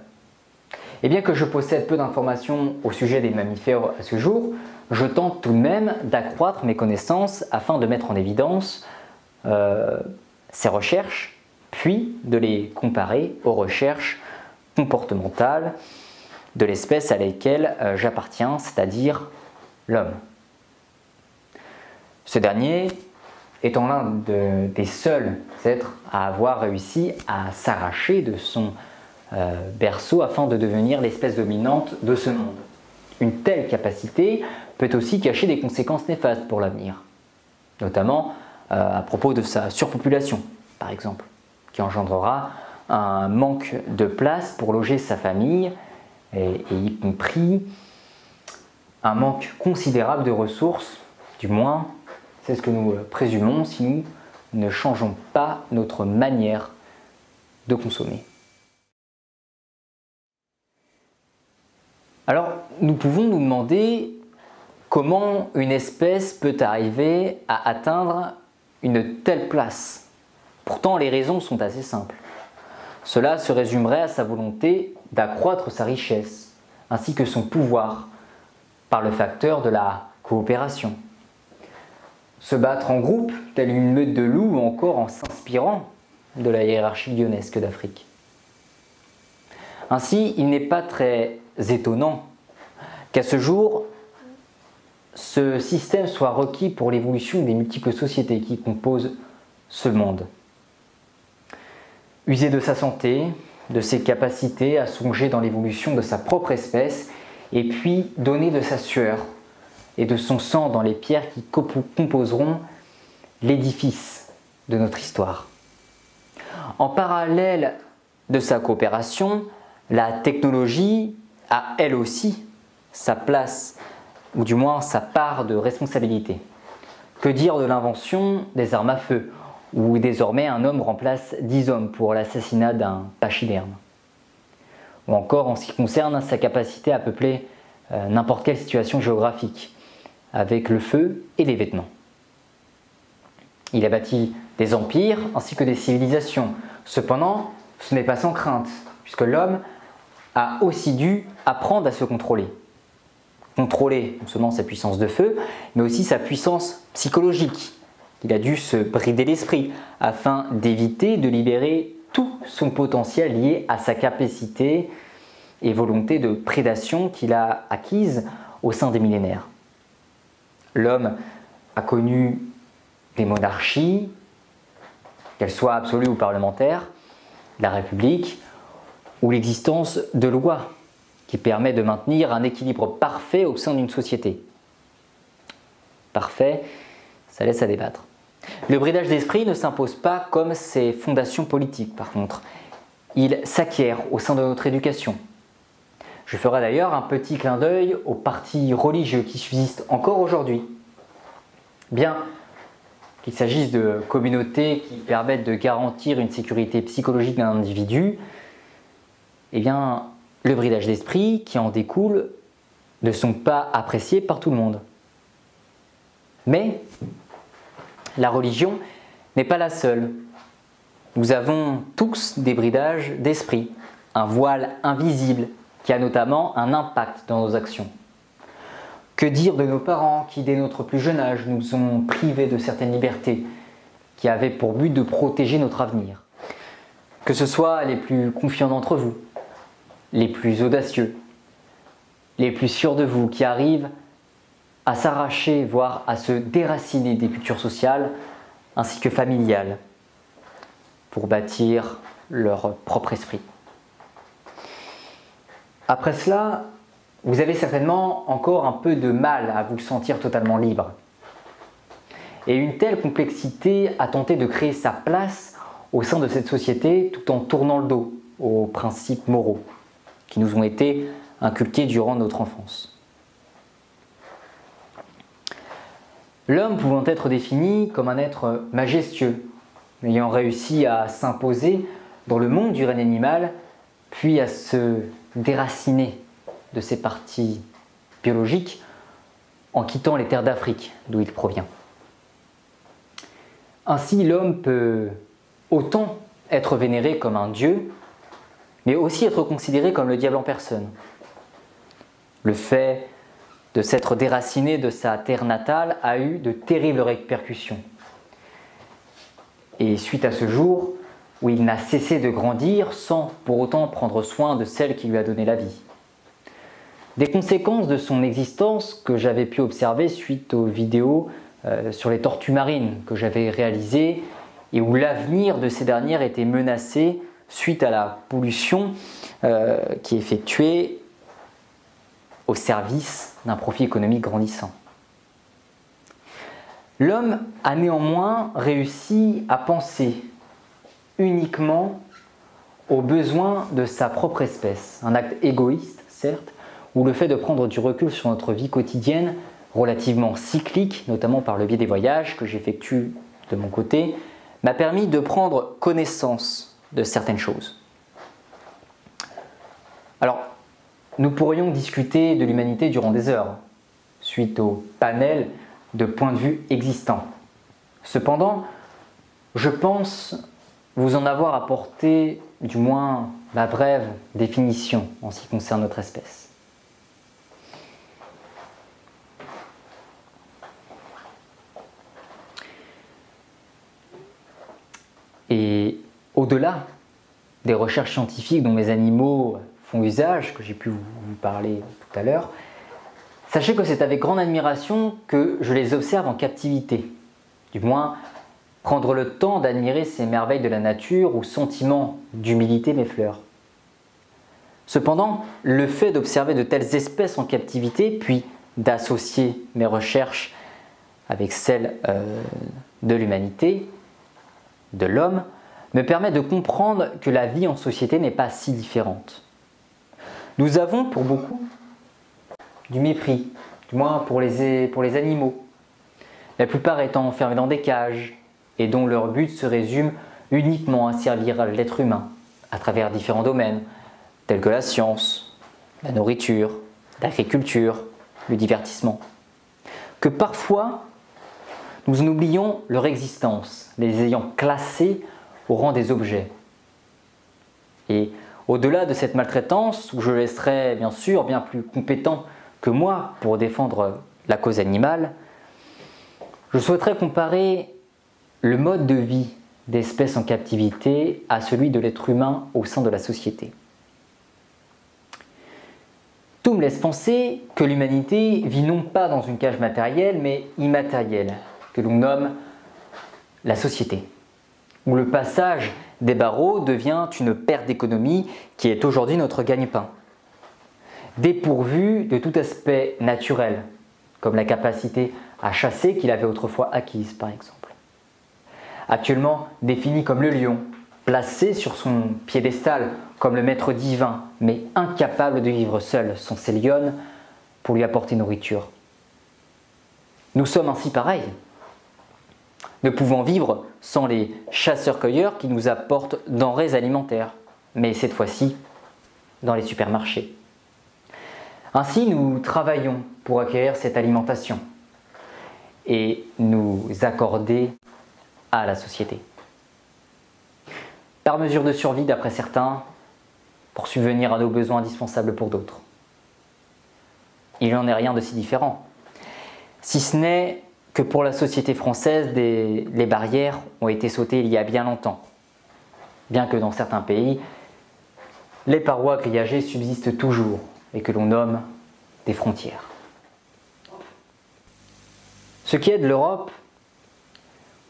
Et bien que je possède peu d'informations au sujet des mammifères à ce jour, je tente tout de même d'accroître mes connaissances afin de mettre en évidence ces recherches, puis de les comparer aux recherches comportementales de l'espèce à laquelle j'appartiens, c'est-à-dire l'homme. Ce dernier étant l'un des seuls êtres à avoir réussi à s'arracher de son berceau afin de devenir l'espèce dominante de ce monde. Une telle capacité peut aussi cacher des conséquences néfastes pour l'avenir, notamment à propos de sa surpopulation, par exemple, qui engendrera un manque de place pour loger sa famille et y compris un manque considérable de ressources, du moins c'est ce que nous présumons si nous ne changeons pas notre manière de consommer. Alors, nous pouvons nous demander comment une espèce peut arriver à atteindre une telle place. Pourtant, les raisons sont assez simples. Cela se résumerait à sa volonté d'accroître sa richesse, ainsi que son pouvoir, par le facteur de la coopération. Se battre en groupe, telle une meute de loups, ou encore en s'inspirant de la hiérarchie lionesque d'Afrique. Ainsi, il n'est pas très étonnant qu'à ce jour, ce système soit requis pour l'évolution des multiples sociétés qui composent ce monde. User de sa santé, de ses capacités à songer dans l'évolution de sa propre espèce, et puis donner de sa sueur et de son sang dans les pierres qui composeront l'édifice de notre histoire. En parallèle de sa coopération, la technologie a elle aussi sa place, ou du moins sa part de responsabilité. Que dire de l'invention des armes à feu, où désormais un homme remplace 10 hommes pour l'assassinat d'un pachyderme? Ou encore en ce qui concerne sa capacité à peupler n'importe quelle situation géographique, avec le feu et les vêtements. Il a bâti des empires ainsi que des civilisations. Cependant, ce n'est pas sans crainte, puisque l'homme a aussi dû apprendre à se contrôler. Contrôler non seulement sa puissance de feu, mais aussi sa puissance psychologique. Il a dû se brider l'esprit afin d'éviter de libérer tout son potentiel lié à sa capacité et volonté de prédation qu'il a acquise au sein des millénaires. L'homme a connu des monarchies, qu'elles soient absolues ou parlementaires, la République, ou l'existence de lois qui permet de maintenir un équilibre parfait au sein d'une société. Parfait, ça laisse à débattre. Le bridage d'esprit ne s'impose pas comme ses fondations politiques, par contre. Il s'acquiert au sein de notre éducation. Je ferai d'ailleurs un petit clin d'œil aux partis religieux qui subsistent encore aujourd'hui. Bien qu'il s'agisse de communautés qui permettent de garantir une sécurité psychologique d'un individu, eh bien, le bridage d'esprit qui en découle ne sont pas appréciés par tout le monde. Mais la religion n'est pas la seule. Nous avons tous des bridages d'esprit, un voile invisible qui a notamment un impact dans nos actions. Que dire de nos parents qui, dès notre plus jeune âge, nous ont privés de certaines libertés qui avaient pour but de protéger notre avenir? Que ce soit les plus confiants d'entre vous, les plus audacieux, les plus sûrs de vous qui arrivent à s'arracher, voire à se déraciner des cultures sociales ainsi que familiales pour bâtir leur propre esprit. Après cela, vous avez certainement encore un peu de mal à vous sentir totalement libre. Et une telle complexité a tenté de créer sa place au sein de cette société tout en tournant le dos aux principes moraux qui nous ont été inculqués durant notre enfance. L'homme pouvant être défini comme un être majestueux, ayant réussi à s'imposer dans le monde du règne animal, puis à se déraciner de ses parties biologiques en quittant les terres d'Afrique d'où il provient. Ainsi, l'homme peut autant être vénéré comme un dieu, mais aussi être considéré comme le diable en personne. Le fait de s'être déraciné de sa terre natale a eu de terribles répercussions. Et suite à ce jour où il n'a cessé de grandir sans pour autant prendre soin de celle qui lui a donné la vie. Des conséquences de son existence que j'avais pu observer suite aux vidéos sur les tortues marines que j'avais réalisées et où l'avenir de ces dernières était menacé suite à la pollution qui est effectuée au service d'un profit économique grandissant. L'homme a néanmoins réussi à penser uniquement aux besoins de sa propre espèce, un acte égoïste certes, ou le fait de prendre du recul sur notre vie quotidienne relativement cyclique, notamment par le biais des voyages que j'effectue de mon côté, m'a permis de prendre connaissance de certaines choses. Alors, nous pourrions discuter de l'humanité durant des heures, suite au panel de points de vue existants. Cependant, je pense vous en avoir apporté du moins la brève définition en ce qui concerne notre espèce. Et au-delà des recherches scientifiques dont les animaux font usage, que j'ai pu vous parler tout à l'heure, sachez que c'est avec grande admiration que je les observe en captivité. Du moins, prendre le temps d'admirer ces merveilles de la nature où sentiment d'humilité m'effleure. Cependant, le fait d'observer de telles espèces en captivité, puis d'associer mes recherches avec celles de l'humanité, de l'homme, me permet de comprendre que la vie en société n'est pas si différente. Nous avons pour beaucoup du mépris, du moins pour les animaux, la plupart étant enfermés dans des cages et dont leur but se résume uniquement à servir l'être humain à travers différents domaines tels que la science, la nourriture, l'agriculture, le divertissement. Que parfois, nous en oublions leur existence, les ayant classés au rang des objets. Et au-delà de cette maltraitance, où je laisserai bien sûr bien plus compétent que moi pour défendre la cause animale, je souhaiterais comparer le mode de vie d'espèces en captivité à celui de l'être humain au sein de la société. Tout me laisse penser que l'humanité vit non pas dans une cage matérielle, mais immatérielle, que l'on nomme la société, où le passage des barreaux devient une perte d'économie qui est aujourd'hui notre gagne-pain. Dépourvu de tout aspect naturel, comme la capacité à chasser qu'il avait autrefois acquise par exemple. Actuellement défini comme le lion, placé sur son piédestal comme le maître divin, mais incapable de vivre seul sans ses lionnes pour lui apporter nourriture. Nous sommes ainsi pareils. Ne pouvons vivre sans les chasseurs-cueilleurs qui nous apportent denrées alimentaires, mais cette fois-ci dans les supermarchés. Ainsi, nous travaillons pour acquérir cette alimentation et nous accorder à la société. Par mesure de survie d'après certains, pour subvenir à nos besoins indispensables pour d'autres. Il n'en est rien de si différent, si ce n'est que pour la société française, les barrières ont été sautées il y a bien longtemps, bien que dans certains pays, les parois grillagées subsistent toujours et que l'on nomme des frontières. Ce qui est de l'Europe,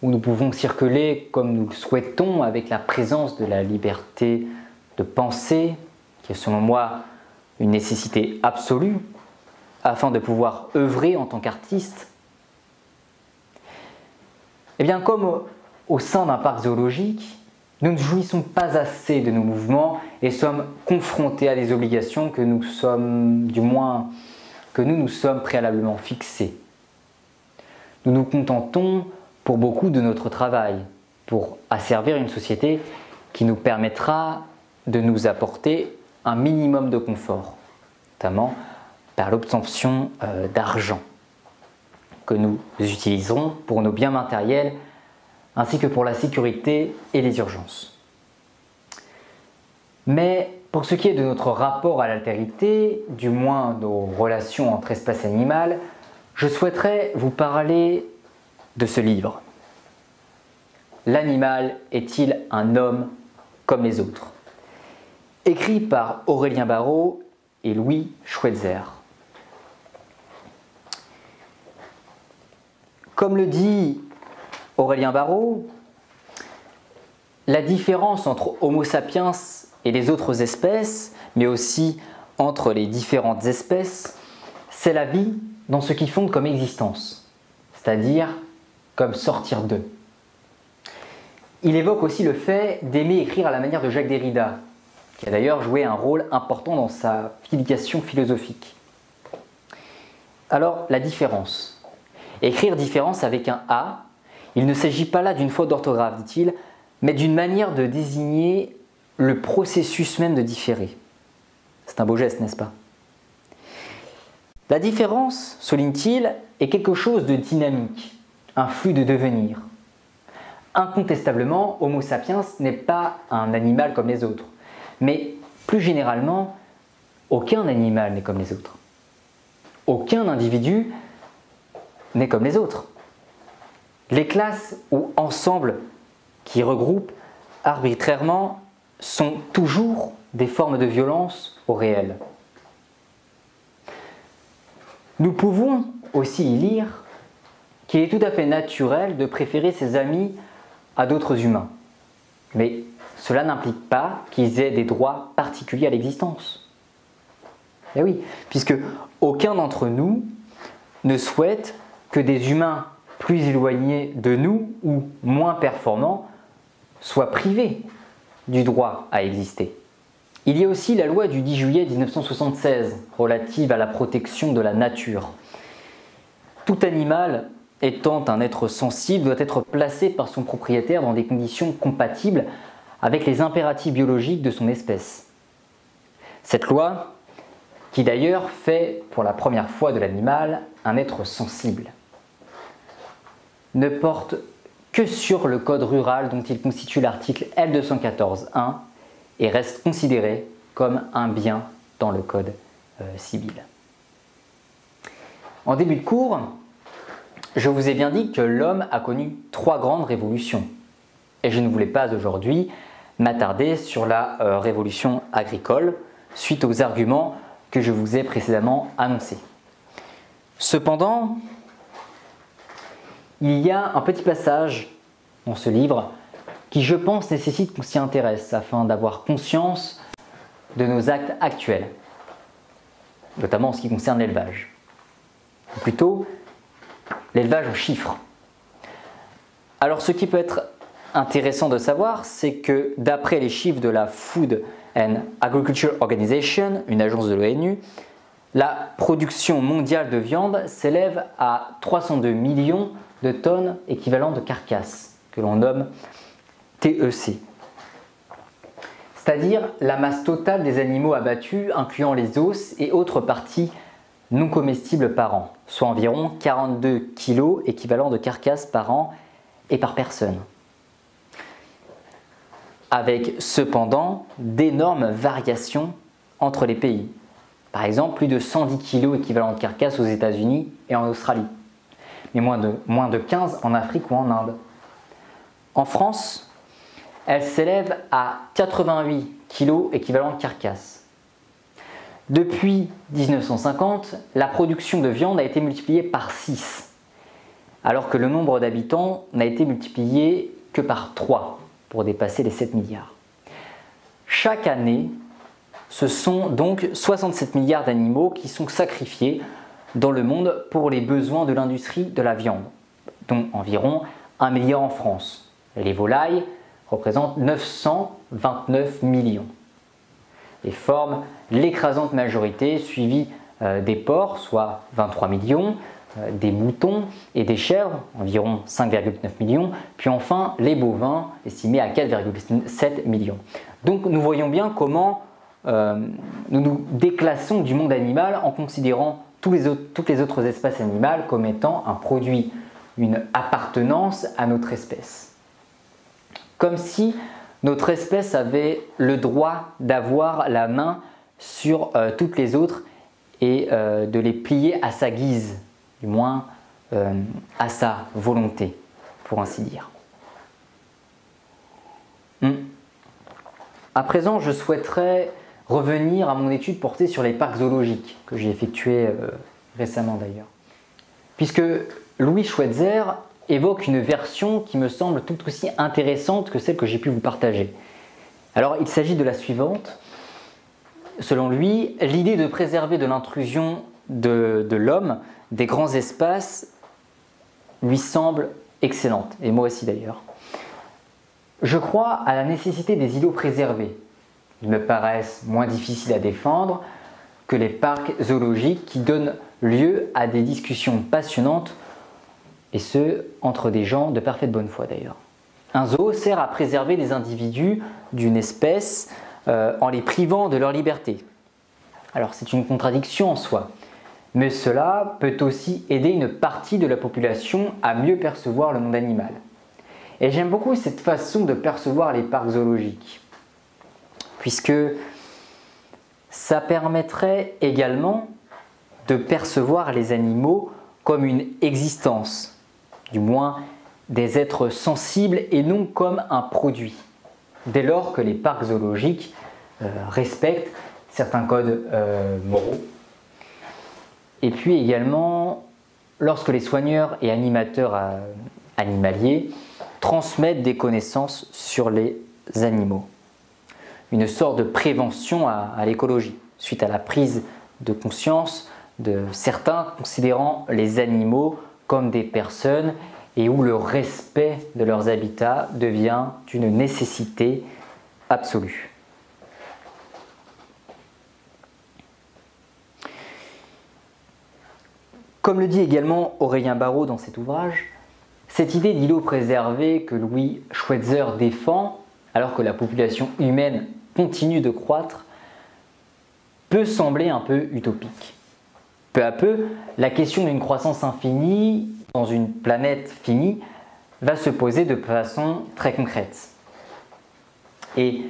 où nous pouvons circuler comme nous le souhaitons avec la présence de la liberté de penser, qui est selon moi une nécessité absolue, afin de pouvoir œuvrer en tant qu'artiste. Eh bien, comme au sein d'un parc zoologique, nous ne jouissons pas assez de nos mouvements et sommes confrontés à des obligations que nous nous sommes préalablement fixées. Nous nous contentons pour beaucoup de notre travail, pour asservir une société qui nous permettra de nous apporter un minimum de confort, notamment par l'obtention d'argent que nous utiliserons pour nos biens matériels ainsi que pour la sécurité et les urgences. Mais pour ce qui est de notre rapport à l'altérité, du moins nos relations entre espèces animales, je souhaiterais vous parler de ce livre. L'animal est-il un homme comme les autres? Écrit par Aurélien Barraud et Louis Schweitzer. Comme le dit Aurélien Barraud, la différence entre Homo sapiens et les autres espèces, mais aussi entre les différentes espèces, c'est la vie dans ce qui fonde comme existence, c'est-à-dire comme sortir d'eux. Il évoque aussi le fait d'aimer écrire à la manière de Jacques Derrida, qui a d'ailleurs joué un rôle important dans sa filiation philosophique. Alors, la différence. Écrire différence avec un A, Il ne s'agit pas là d'une faute d'orthographe, dit-il, mais d'une manière de désigner le processus même de différer. C'est un beau geste, n'est-ce pas? La différence, souligne-t-il, est quelque chose de dynamique, un flux de devenir. Incontestablement, Homo sapiens n'est pas un animal comme les autres, mais plus généralement, aucun animal n'est comme les autres. Aucun individu n'est comme les autres. Les classes ou ensembles qui regroupent arbitrairement sont toujours des formes de violence au réel. Nous pouvons aussi y lire qu'il est tout à fait naturel de préférer ses amis à d'autres humains. Mais cela n'implique pas qu'ils aient des droits particuliers à l'existence. Eh oui, puisque aucun d'entre nous ne souhaite que des humains plus éloignés de nous ou moins performants soient privés du droit à exister. Il y a aussi la loi du 10 juillet 1976 relative à la protection de la nature. Tout animal étant un être sensible doit être placé par son propriétaire dans des conditions compatibles avec les impératifs biologiques de son espèce. Cette loi, qui d'ailleurs fait pour la première fois de l'animal un être sensible, ne porte que sur le code rural dont il constitue l'article L214.1 et reste considéré comme un bien dans le code civil. En début de cours, je vous ai bien dit que l'homme a connu 3 grandes révolutions. Et je ne voulais pas aujourd'hui m'attarder sur la révolution agricole suite aux arguments que je vous ai précédemment annoncés. Cependant, il y a un petit passage dans ce livre qui, je pense, nécessite qu'on s'y intéresse afin d'avoir conscience de nos actes actuels, notamment en ce qui concerne l'élevage. Ou plutôt, l'élevage en chiffres. Alors, ce qui peut être intéressant de savoir, c'est que d'après les chiffres de la Food and Agriculture Organization, une agence de l'ONU, la production mondiale de viande s'élève à 302 millions de tonnes équivalent de carcasses, que l'on nomme TEC. C'est-à-dire la masse totale des animaux abattus, incluant les os et autres parties non comestibles par an, soit environ 42 kg équivalent de carcasses par an et par personne. Avec cependant d'énormes variations entre les pays. Par exemple, plus de 110 kg équivalent de carcasses aux États-Unis et en Australie, mais moins de 15 en Afrique ou en Inde. En France, elle s'élève à 88 kg équivalent de carcasses. Depuis 1950, la production de viande a été multipliée par 6, alors que le nombre d'habitants n'a été multiplié que par 3 pour dépasser les 7 milliards. Chaque année, ce sont donc 67 milliards d'animaux qui sont sacrifiés dans le monde pour les besoins de l'industrie de la viande, dont environ 1 milliard en France. Les volailles représentent 929 millions et forment l'écrasante majorité, suivie des porcs, soit 23 millions, des moutons et des chèvres, environ 5,9 millions, puis enfin les bovins, estimés à 4,7 millions. Donc nous voyons bien comment nous nous déclassons du monde animal en considérant toutes les autres espèces animales comme étant un produit, une appartenance à notre espèce. Comme si notre espèce avait le droit d'avoir la main sur toutes les autres et de les plier à sa guise, du moins à sa volonté, pour ainsi dire. À présent, je souhaiterais revenir à mon étude portée sur les parcs zoologiques, que j'ai effectuée récemment d'ailleurs. Puisque Louis Schweitzer évoque une version qui me semble tout aussi intéressante que celle que j'ai pu vous partager. Alors, il s'agit de la suivante. Selon lui, l'idée de préserver de l'intrusion de l'homme des grands espaces lui semble excellente, et moi aussi d'ailleurs. Je crois à la nécessité des îlots préservés. Ils me paraissent moins difficiles à défendre que les parcs zoologiques qui donnent lieu à des discussions passionnantes et ce, entre des gens de parfaite bonne foi d'ailleurs. Un zoo sert à préserver des individus d'une espèce en les privant de leur liberté. Alors c'est une contradiction en soi, mais cela peut aussi aider une partie de la population à mieux percevoir le monde animal. Et j'aime beaucoup cette façon de percevoir les parcs zoologiques, puisque ça permettrait également de percevoir les animaux comme une existence, du moins des êtres sensibles et non comme un produit, dès lors que les parcs zoologiques respectent certains codes moraux. Et puis également, lorsque les soigneurs et animateurs animaliers transmettent des connaissances sur les animaux. Une sorte de prévention à l'écologie, suite à la prise de conscience de certains considérant les animaux comme des personnes et où le respect de leurs habitats devient une nécessité absolue. Comme le dit également Aurélien Barraud dans cet ouvrage, cette idée d'îlot préservé que Louis Schweitzer défend, alors que la population humaine continue de croître, peut sembler un peu utopique. Peu à peu, la question d'une croissance infinie dans une planète finie va se poser de façon très concrète. Et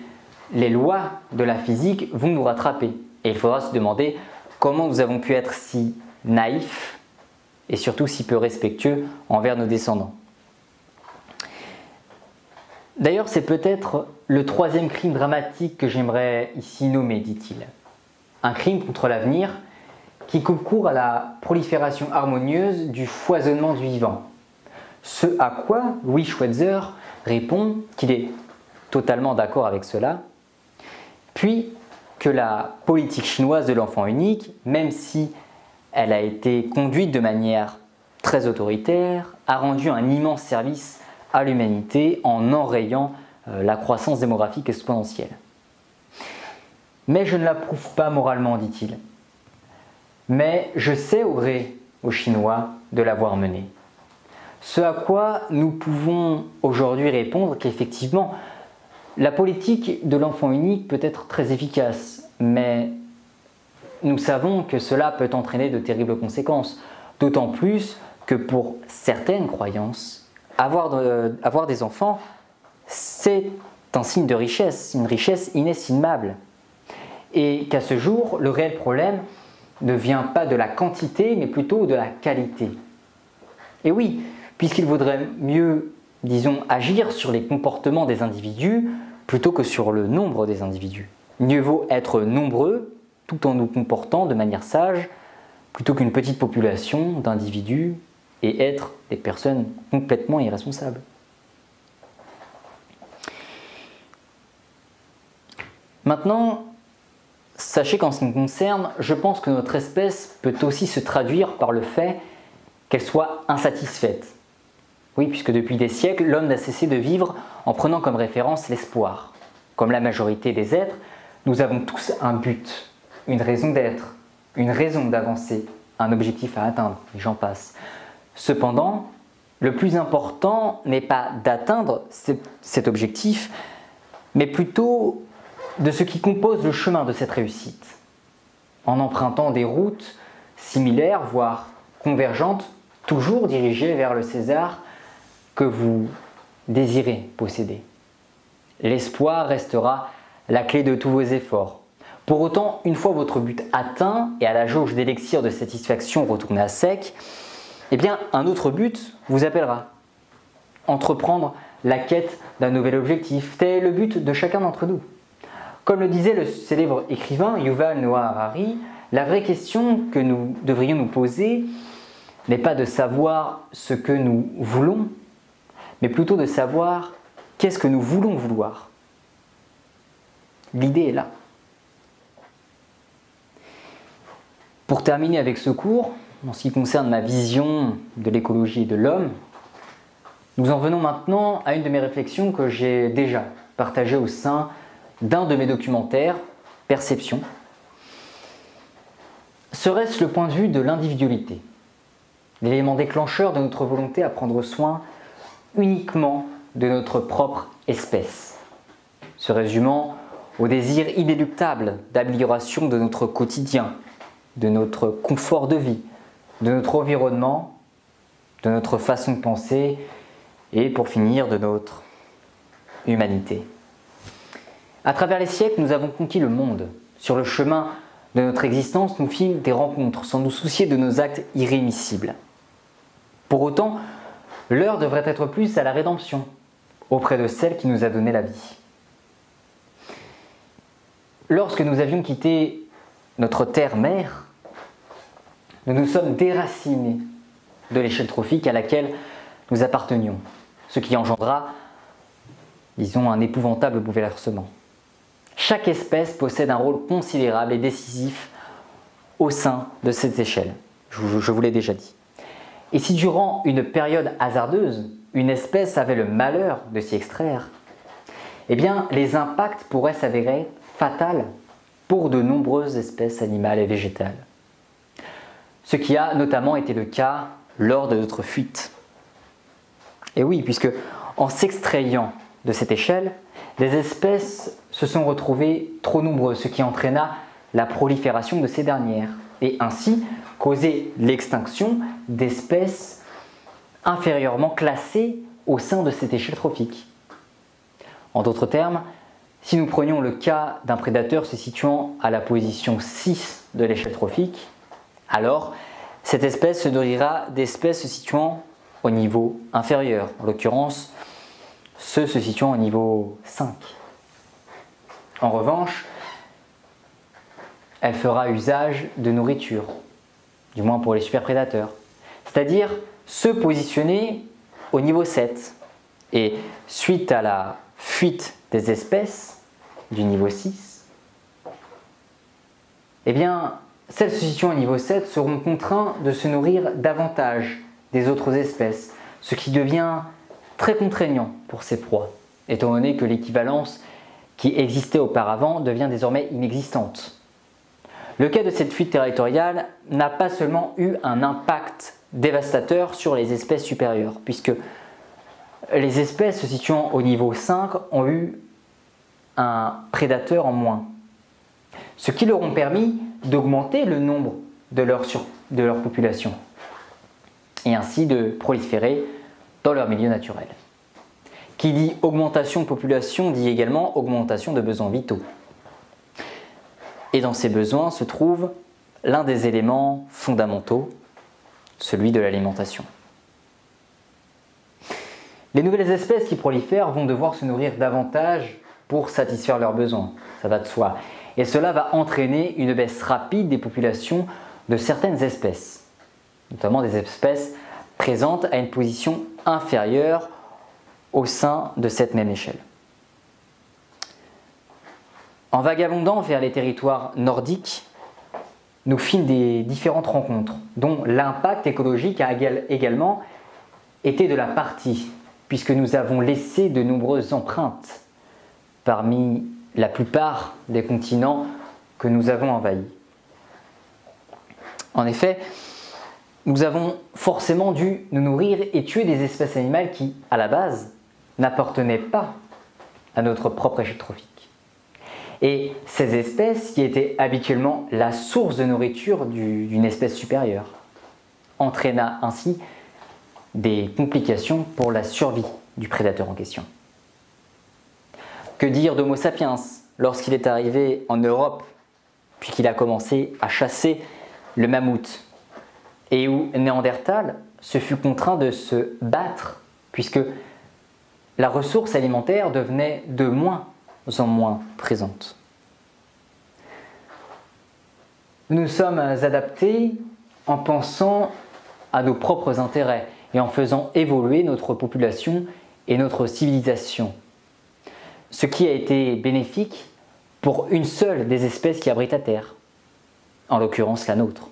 les lois de la physique vont nous rattraper. Et il faudra se demander comment nous avons pu être si naïfs et surtout si peu respectueux envers nos descendants. D'ailleurs, c'est peut-être le troisième crime dramatique que j'aimerais ici nommer, dit-il. Un crime contre l'avenir qui coupe court à la prolifération harmonieuse du foisonnement du vivant. Ce à quoi Louis Schweitzer répond qu'il est totalement d'accord avec cela, puis que la politique chinoise de l'enfant unique, même si elle a été conduite de manière très autoritaire, a rendu un immense service à l'humanité en enrayant la croissance démographique exponentielle. Mais je ne l'approuve pas moralement, dit-il. Mais je sais au gré aux Chinois de l'avoir menée. Ce à quoi nous pouvons aujourd'hui répondre qu'effectivement, la politique de l'enfant unique peut être très efficace, mais nous savons que cela peut entraîner de terribles conséquences, d'autant plus que pour certaines croyances, avoir des enfants, c'est un signe de richesse, une richesse inestimable. Et qu'à ce jour, le réel problème ne vient pas de la quantité, mais plutôt de la qualité. Et oui, puisqu'il vaudrait mieux, disons, agir sur les comportements des individus plutôt que sur le nombre des individus. Mieux vaut être nombreux tout en nous comportant de manière sage, plutôt qu'une petite population d'individus et être des personnes complètement irresponsables. Maintenant, sachez qu'en ce qui me concerne, je pense que notre espèce peut aussi se traduire par le fait qu'elle soit insatisfaite. Oui, puisque depuis des siècles, l'homme n'a cessé de vivre en prenant comme référence l'espoir. Comme la majorité des êtres, nous avons tous un but, une raison d'être, une raison d'avancer, un objectif à atteindre, et j'en passe. Cependant, le plus important n'est pas d'atteindre cet objectif, mais plutôt de ce qui compose le chemin de cette réussite, en empruntant des routes similaires, voire convergentes, toujours dirigées vers le César que vous désirez posséder. L'espoir restera la clé de tous vos efforts. Pour autant, une fois votre but atteint et à la jauge d'élixir de satisfaction retournée à sec, eh bien, un autre but vous appellera. Entreprendre la quête d'un nouvel objectif, tel est le but de chacun d'entre nous. Comme le disait le célèbre écrivain Yuval Noah Harari, la vraie question que nous devrions nous poser n'est pas de savoir ce que nous voulons, mais plutôt de savoir qu'est-ce que nous voulons vouloir. L'idée est là. Pour terminer avec ce cours, en ce qui concerne ma vision de l'écologie et de l'homme, nous en venons maintenant à une de mes réflexions que j'ai déjà partagée au sein d'un de mes documentaires, Perception. Serait-ce le point de vue de l'individualité? l'élément déclencheur de notre volonté à prendre soin uniquement de notre propre espèce, se résumant au désir inéluctable d'amélioration de notre quotidien, de notre confort de vie, de notre environnement, de notre façon de penser et pour finir de notre humanité. À travers les siècles, nous avons conquis le monde. Sur le chemin de notre existence, nous fîmes des rencontres sans nous soucier de nos actes irrémissibles. Pour autant, l'heure devrait être plus à la rédemption, auprès de celle qui nous a donné la vie. Lorsque nous avions quitté notre terre-mère, nous nous sommes déracinés de l'échelle trophique à laquelle nous appartenions, ce qui engendra, disons, un épouvantable bouleversement. Chaque espèce possède un rôle considérable et décisif au sein de cette échelle, je vous l'ai déjà dit. Et si durant une période hasardeuse, une espèce avait le malheur de s'y extraire, eh bien les impacts pourraient s'avérer fatals pour de nombreuses espèces animales et végétales. Ce qui a notamment été le cas lors de notre fuite. Et oui, puisque en s'extrayant de cette échelle, des espèces se sont retrouvées trop nombreuses, ce qui entraîna la prolifération de ces dernières, et ainsi causé l'extinction d'espèces inférieurement classées au sein de cette échelle trophique. En d'autres termes, si nous prenions le cas d'un prédateur se situant à la position 6 de l'échelle trophique, alors cette espèce se nourrira d'espèces se situant au niveau inférieur, en l'occurrence ceux se situant au niveau 5. En revanche, elle fera usage de nourriture, du moins pour les superprédateurs, c'est-à-dire se positionner au niveau 7. Et suite à la fuite des espèces du niveau 6, eh bien, celles se situant au niveau 7 seront contraints de se nourrir davantage des autres espèces, ce qui devient très contraignant pour ces proies, étant donné que l'équivalence qui existait auparavant devient désormais inexistante. Le cas de cette fuite territoriale n'a pas seulement eu un impact dévastateur sur les espèces supérieures, puisque les espèces se situant au niveau 5 ont eu un prédateur en moins, ce qui leur ont permis d'augmenter le nombre de leur population, et ainsi de proliférer dans leur milieu naturel. Qui dit augmentation de population dit également augmentation de besoins vitaux. Et dans ces besoins se trouve l'un des éléments fondamentaux, celui de l'alimentation. Les nouvelles espèces qui prolifèrent vont devoir se nourrir davantage pour satisfaire leurs besoins, ça va de soi. Et cela va entraîner une baisse rapide des populations de certaines espèces, notamment des espèces présentes à une position inférieure au sein de cette même échelle. En vagabondant vers les territoires nordiques, nous fîmes des différentes rencontres, dont l'impact écologique a également été de la partie, puisque nous avons laissé de nombreuses empreintes parmi la plupart des continents que nous avons envahis. En effet, nous avons forcément dû nous nourrir et tuer des espèces animales qui, à la base, n'appartenaient pas à notre propre échelle trophique. Et ces espèces, qui étaient habituellement la source de nourriture d'une espèce supérieure, entraîna ainsi des complications pour la survie du prédateur en question. Que dire d'Homo sapiens lorsqu'il est arrivé en Europe, puis qu'il a commencé à chasser le mammouth, et où Néandertal se fut contraint de se battre, puisque la ressource alimentaire devenait de moins en moins présente. Nous nous sommes adaptés en pensant à nos propres intérêts et en faisant évoluer notre population et notre civilisation, ce qui a été bénéfique pour une seule des espèces qui abritent la Terre, en l'occurrence la nôtre.